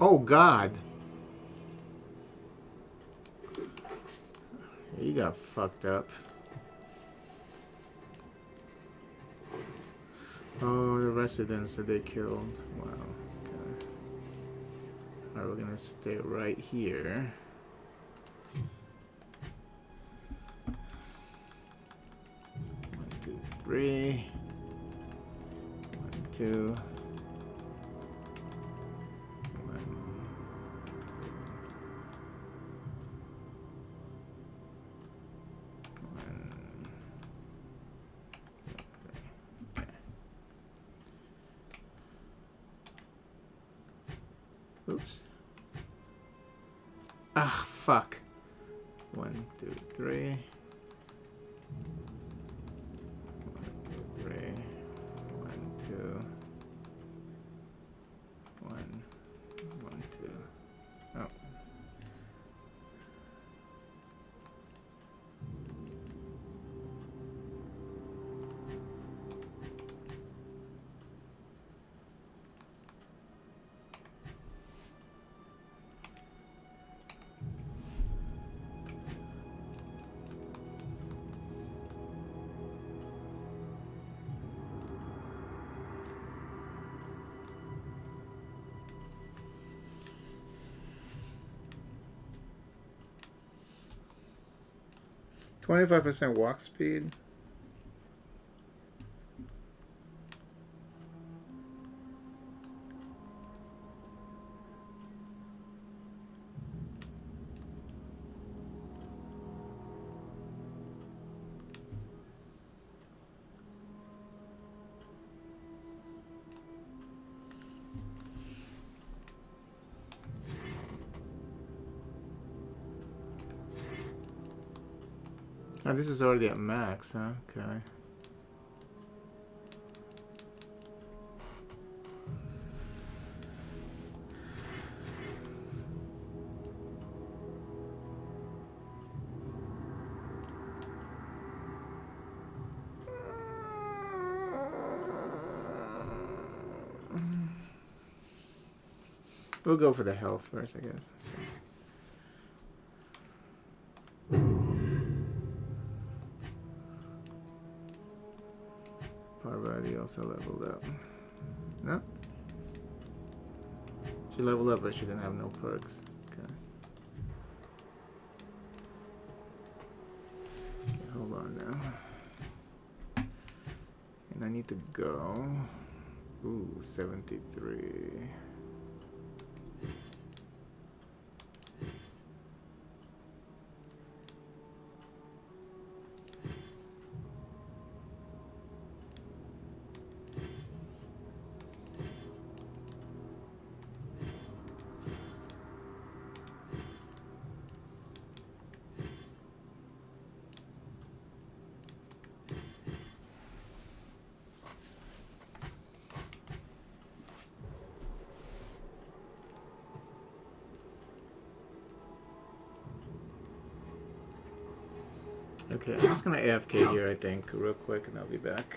Oh, God. He got fucked up. Oh, the residents that they killed. Wow. Okay. Alright, we're gonna stay right here. One, two, three. 1, 2. Oops. Ah, fuck. 1, 2, 3. 1, 2, 3. 1, 2. 1, 1, 2. Oh. %25 walk speed. Oh, this is already at max, huh? Okay. We'll go for the health first, I guess. Parvati also leveled up. No? She leveled up, but she didn't have no perks. Okay. Okay, hold on now. And I need to go. Ooh, 73. Okay, I'm just gonna AFK here, I think, real quick, and I'll be back.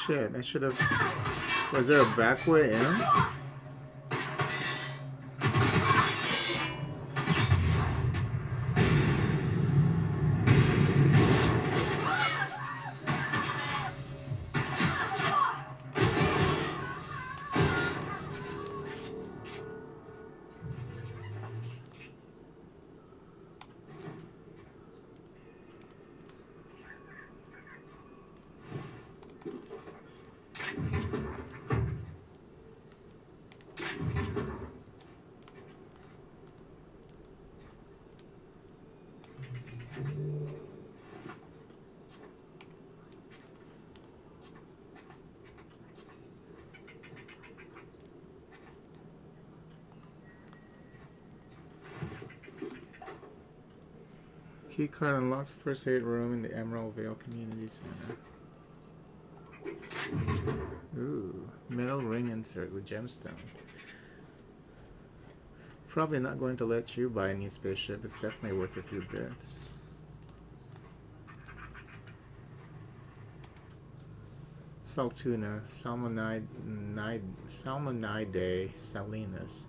Shit, I should have... Was there a back way in? Key card unlocks first aid room in the Emerald Vale Community Center. Ooh, metal ring insert with gemstone. Probably not going to let you buy a new spaceship. It's definitely worth a few bits. Saltuna, Salmonidae salinus.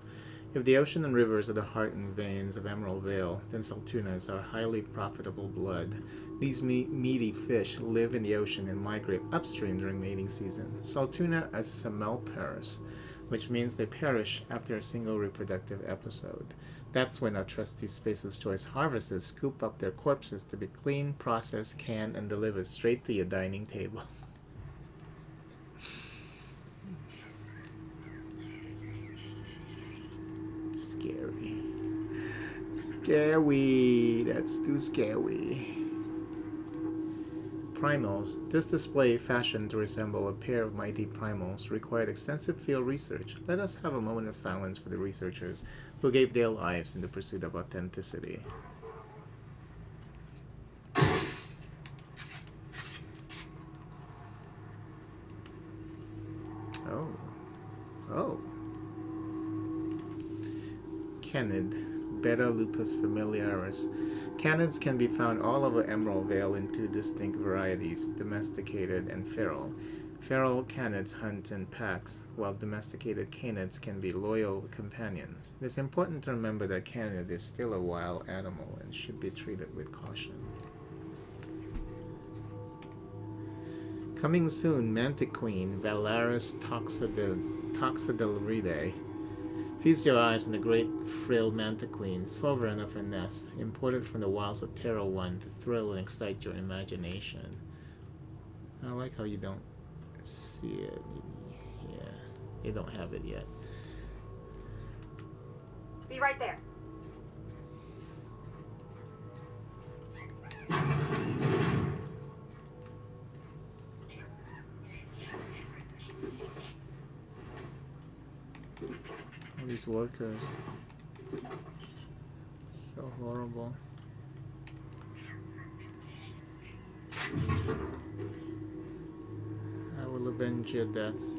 If the ocean and rivers are the heart and veins of Emerald Vale, then saltunas are highly profitable blood. These meaty fish live in the ocean and migrate upstream during mating season. Saltuna are semelparous, which means they perish after a single reproductive episode. That's when our trusty Space's Choice harvesters scoop up their corpses to be cleaned, processed, canned, and delivered straight to your dining table. Scary. Scary. That's too scary. Primals. This display, fashioned to resemble a pair of mighty primals, required extensive field research. Let us have a moment of silence for the researchers who gave their lives in the pursuit of authenticity. Oh. Oh. Canid. Beta lupus familiaris. Canids can be found all over Emerald Vale in two distinct varieties, domesticated and feral. Feral canids hunt in packs, while domesticated canids can be loyal companions. It is important to remember that canid is still a wild animal and should be treated with caution. Coming soon, Mantiqueen, Valaris toxidilridae. Feast your eyes on the great frill mantiqueen, sovereign of a nest, imported from the wilds of Terra 1 to thrill and excite your imagination. I like how you don't see it. Yeah, you don't have it yet. Be right there. All these workers. So horrible. I will avenge your deaths.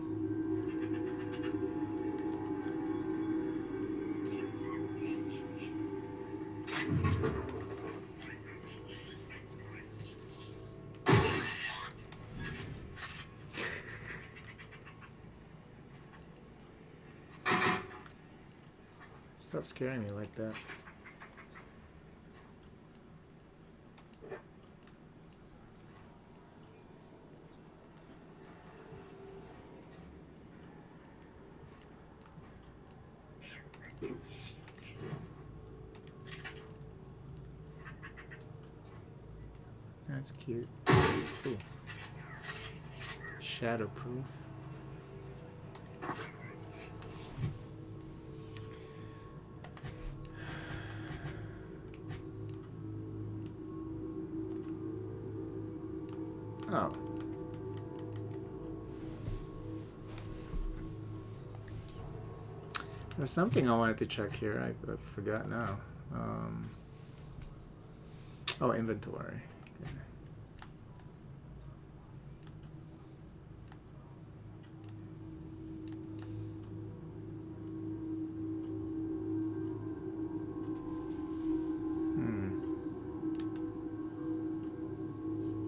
Stop scaring me like that. That's cute. Ooh. Shatterproof. Oh. There's something I wanted to check here. I forgot now. Oh, inventory. Okay.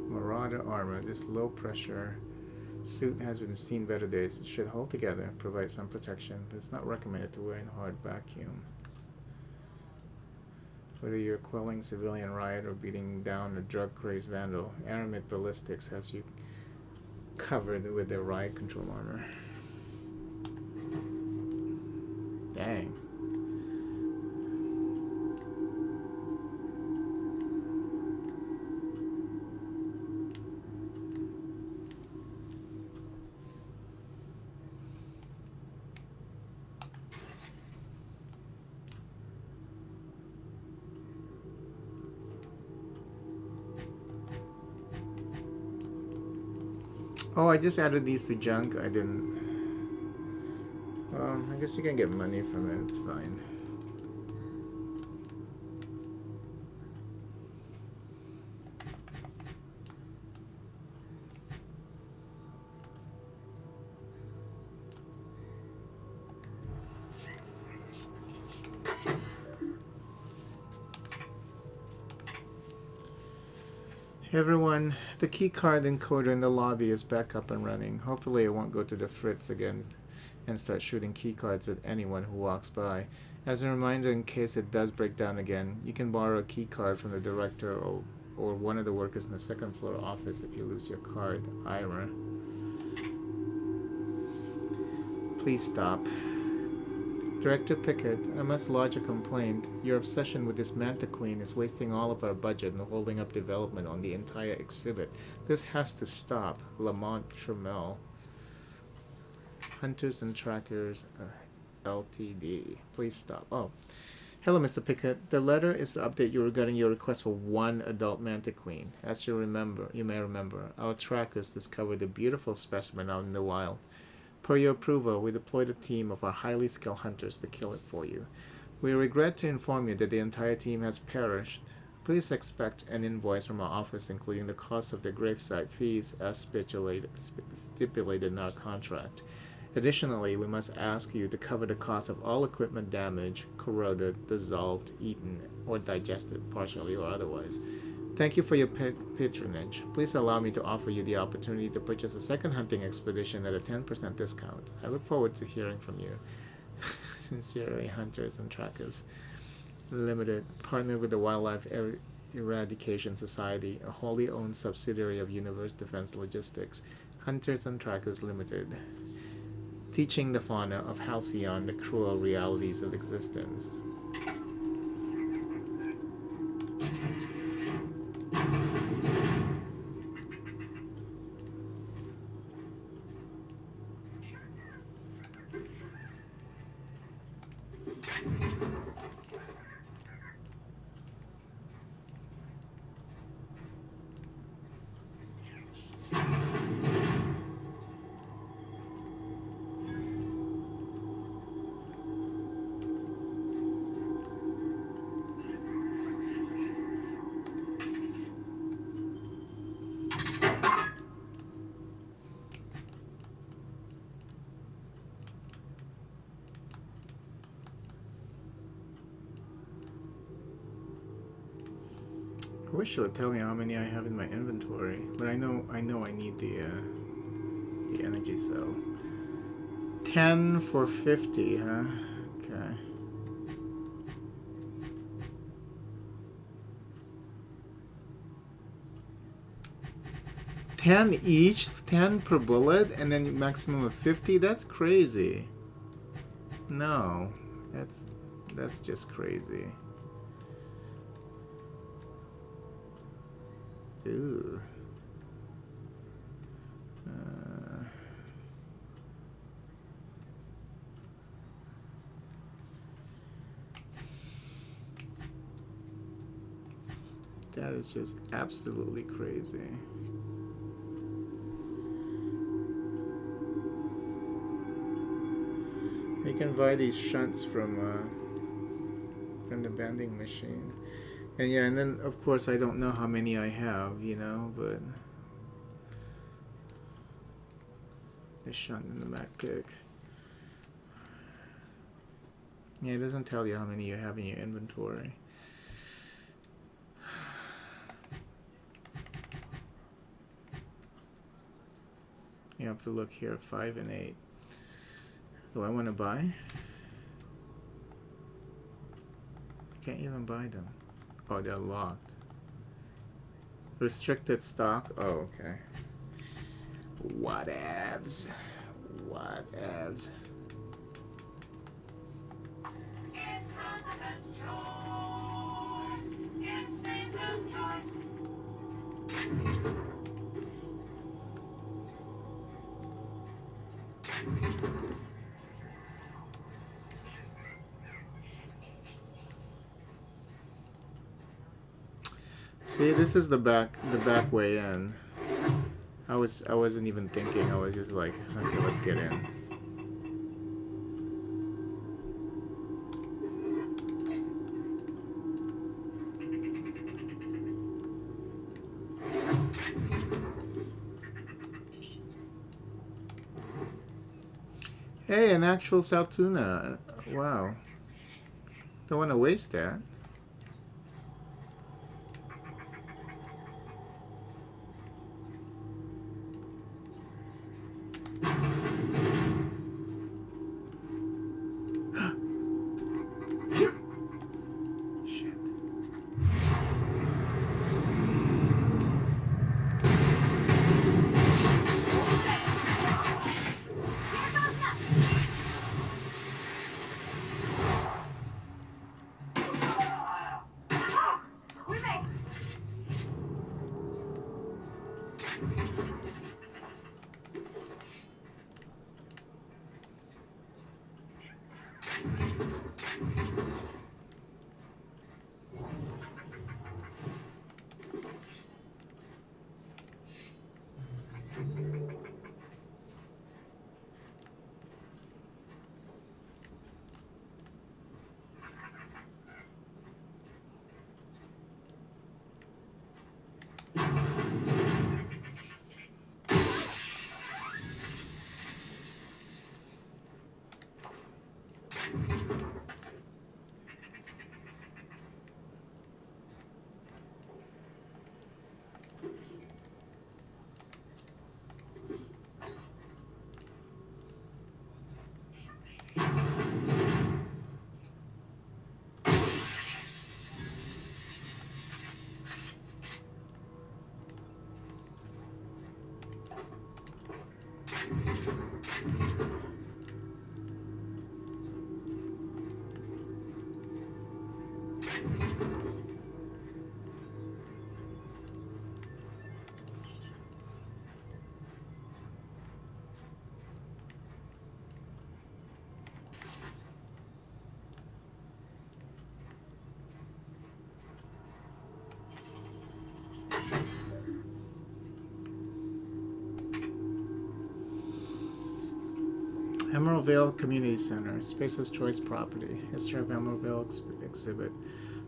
Marauder armor. This low pressure Suit has been seen better days. It should hold together, provide some protection, but it's not recommended to wear in hard vacuum. Whether you're quelling civilian riot or beating down a drug-crazed vandal, Aramid Ballistics has you covered with their riot control armor. Dang. Oh, I just added these to junk. I didn't. Well, I guess you can get money from it. It's fine. Hey everyone, the keycard encoder in the lobby is back up and running. Hopefully it won't go to the fritz again and start shooting keycards at anyone who walks by. As a reminder, in case it does break down again, you can borrow a keycard from the director or one of the workers in the second floor office if you lose your card. Ira. Please stop. Director Pickett, I must lodge a complaint. Your obsession with this Manta Queen is wasting all of our budget and holding up development on the entire exhibit. This has to stop. Lamont Trammell. Hunters and Trackers, Ltd. Please stop. Oh. Hello, Mr. Pickett. The letter is to update you regarding your request for one adult Manta Queen. As you may remember, our trackers discovered a beautiful specimen out in the wild. Per your approval, we deployed a team of our highly skilled hunters to kill it for you. We regret to inform you that the entire team has perished. Please expect an invoice from our office including the cost of the gravesite fees as stipulated in our contract. Additionally, we must ask you to cover the cost of all equipment damaged, corroded, dissolved, eaten, or digested, partially or otherwise. Thank you for your patronage. Please allow me to offer you the opportunity to purchase a second hunting expedition at a 10% discount. I look forward to hearing from you. Sincerely, Hunters and Trackers Limited, partnered with the Wildlife Eradication Society, a wholly owned subsidiary of Universe Defense Logistics. Hunters and Trackers Limited, teaching the fauna of Halcyon the cruel realities of existence. I wish it would tell me how many I have in my inventory, but I know I need the energy cell. 10 for 50, huh? Okay. $10 each, 10 per bullet, and then maximum of 50. That's crazy. No, that's just crazy. Ooh. That is just absolutely crazy. You can buy these shunts from the vending machine. And yeah, and then of course I don't know how many I have, you know, but the shunt and the Mac pick. Yeah, it doesn't tell you how many you have in your inventory. You have to look here, 5 and 8. Do I want to buy? I can't even buy them. Oh, they're locked. Restricted stock? Oh, okay. Whatevs. Whatevs. See, this is the back way in. I wasn't even thinking. I was just like, okay, let's get in. Hey, an actual Saltuna. Wow. Don't want to waste that. Emerald Vale Community Center, Space's Choice Property, History of Emerald Vale Exhibit.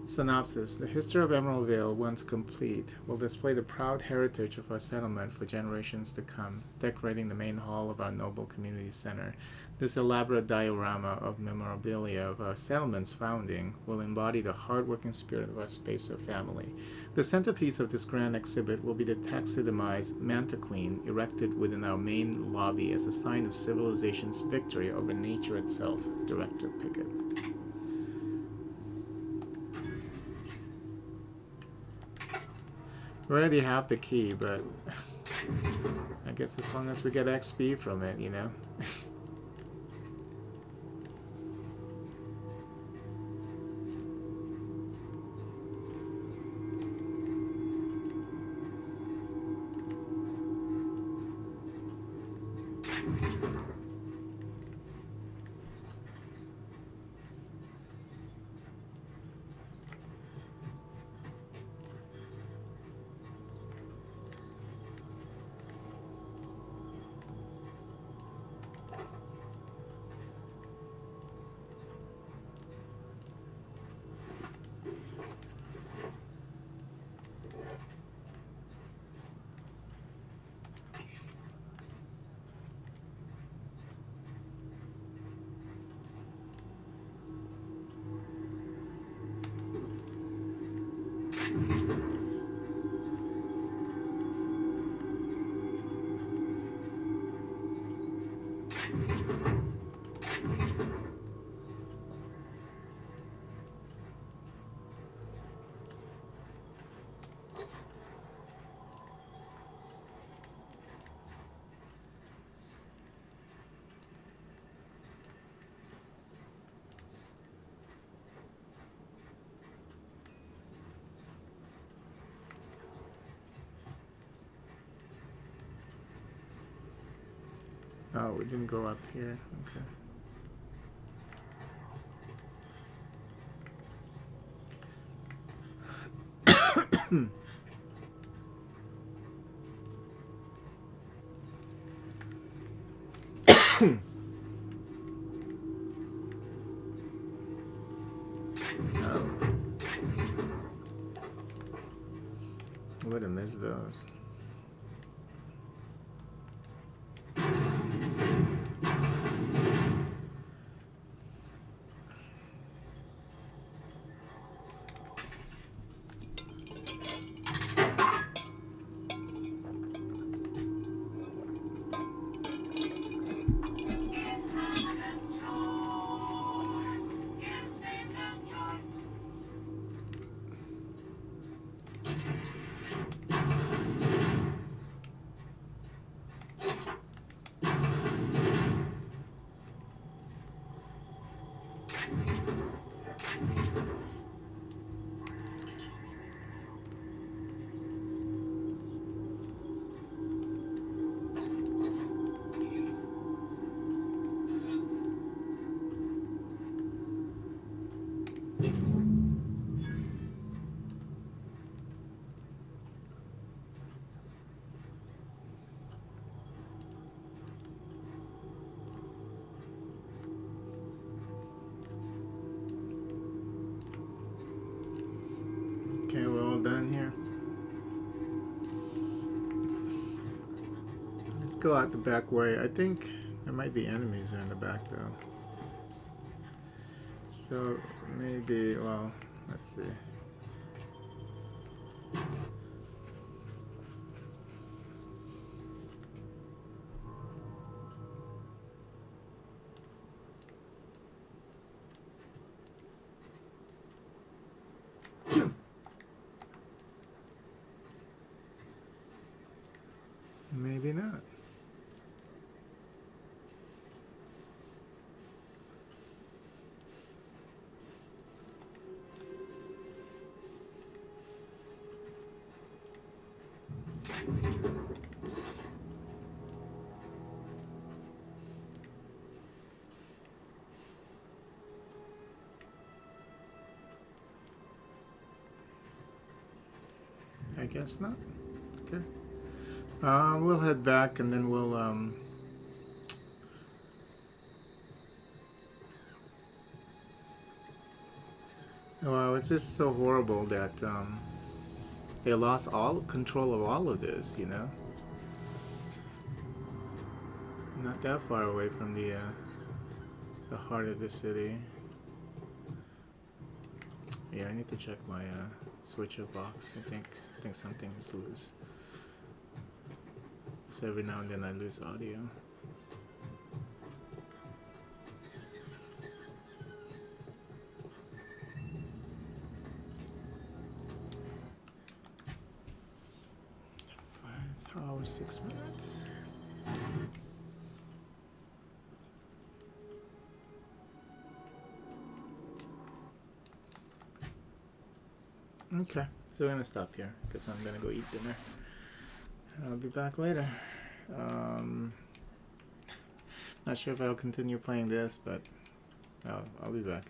Synopsis. The history of Emerald Vale, once complete, will display the proud heritage of our settlement for generations to come, decorating the main hall of our noble community center. This elaborate diorama of memorabilia of our settlement's founding will embody the hard-working spirit of our Spacer family. The centerpiece of this grand exhibit will be the taxidermized Manta Queen erected within our main lobby as a sign of civilization's victory over nature itself. Director Pickett. We already have the key, but I guess as long as we get XP from it, you know. Oh, we didn't go up here. Okay. Would have missed those. Okay, we're all done here. Let's go out the back way. I think there might be enemies there in the back though. So maybe, well, let's see. Maybe not. I guess not. Okay. We'll head back and then we'll well, it's just so horrible that they lost all control of all of this, you know. Not that far away from the heart of the city. Yeah, I need to check my switcher box. I think something is loose. So every now and then I lose audio. Hours, 6 minutes. Okay, so we're gonna stop here because I'm gonna go eat dinner. I'll be back later. Not sure if I'll continue playing this, but I'll be back.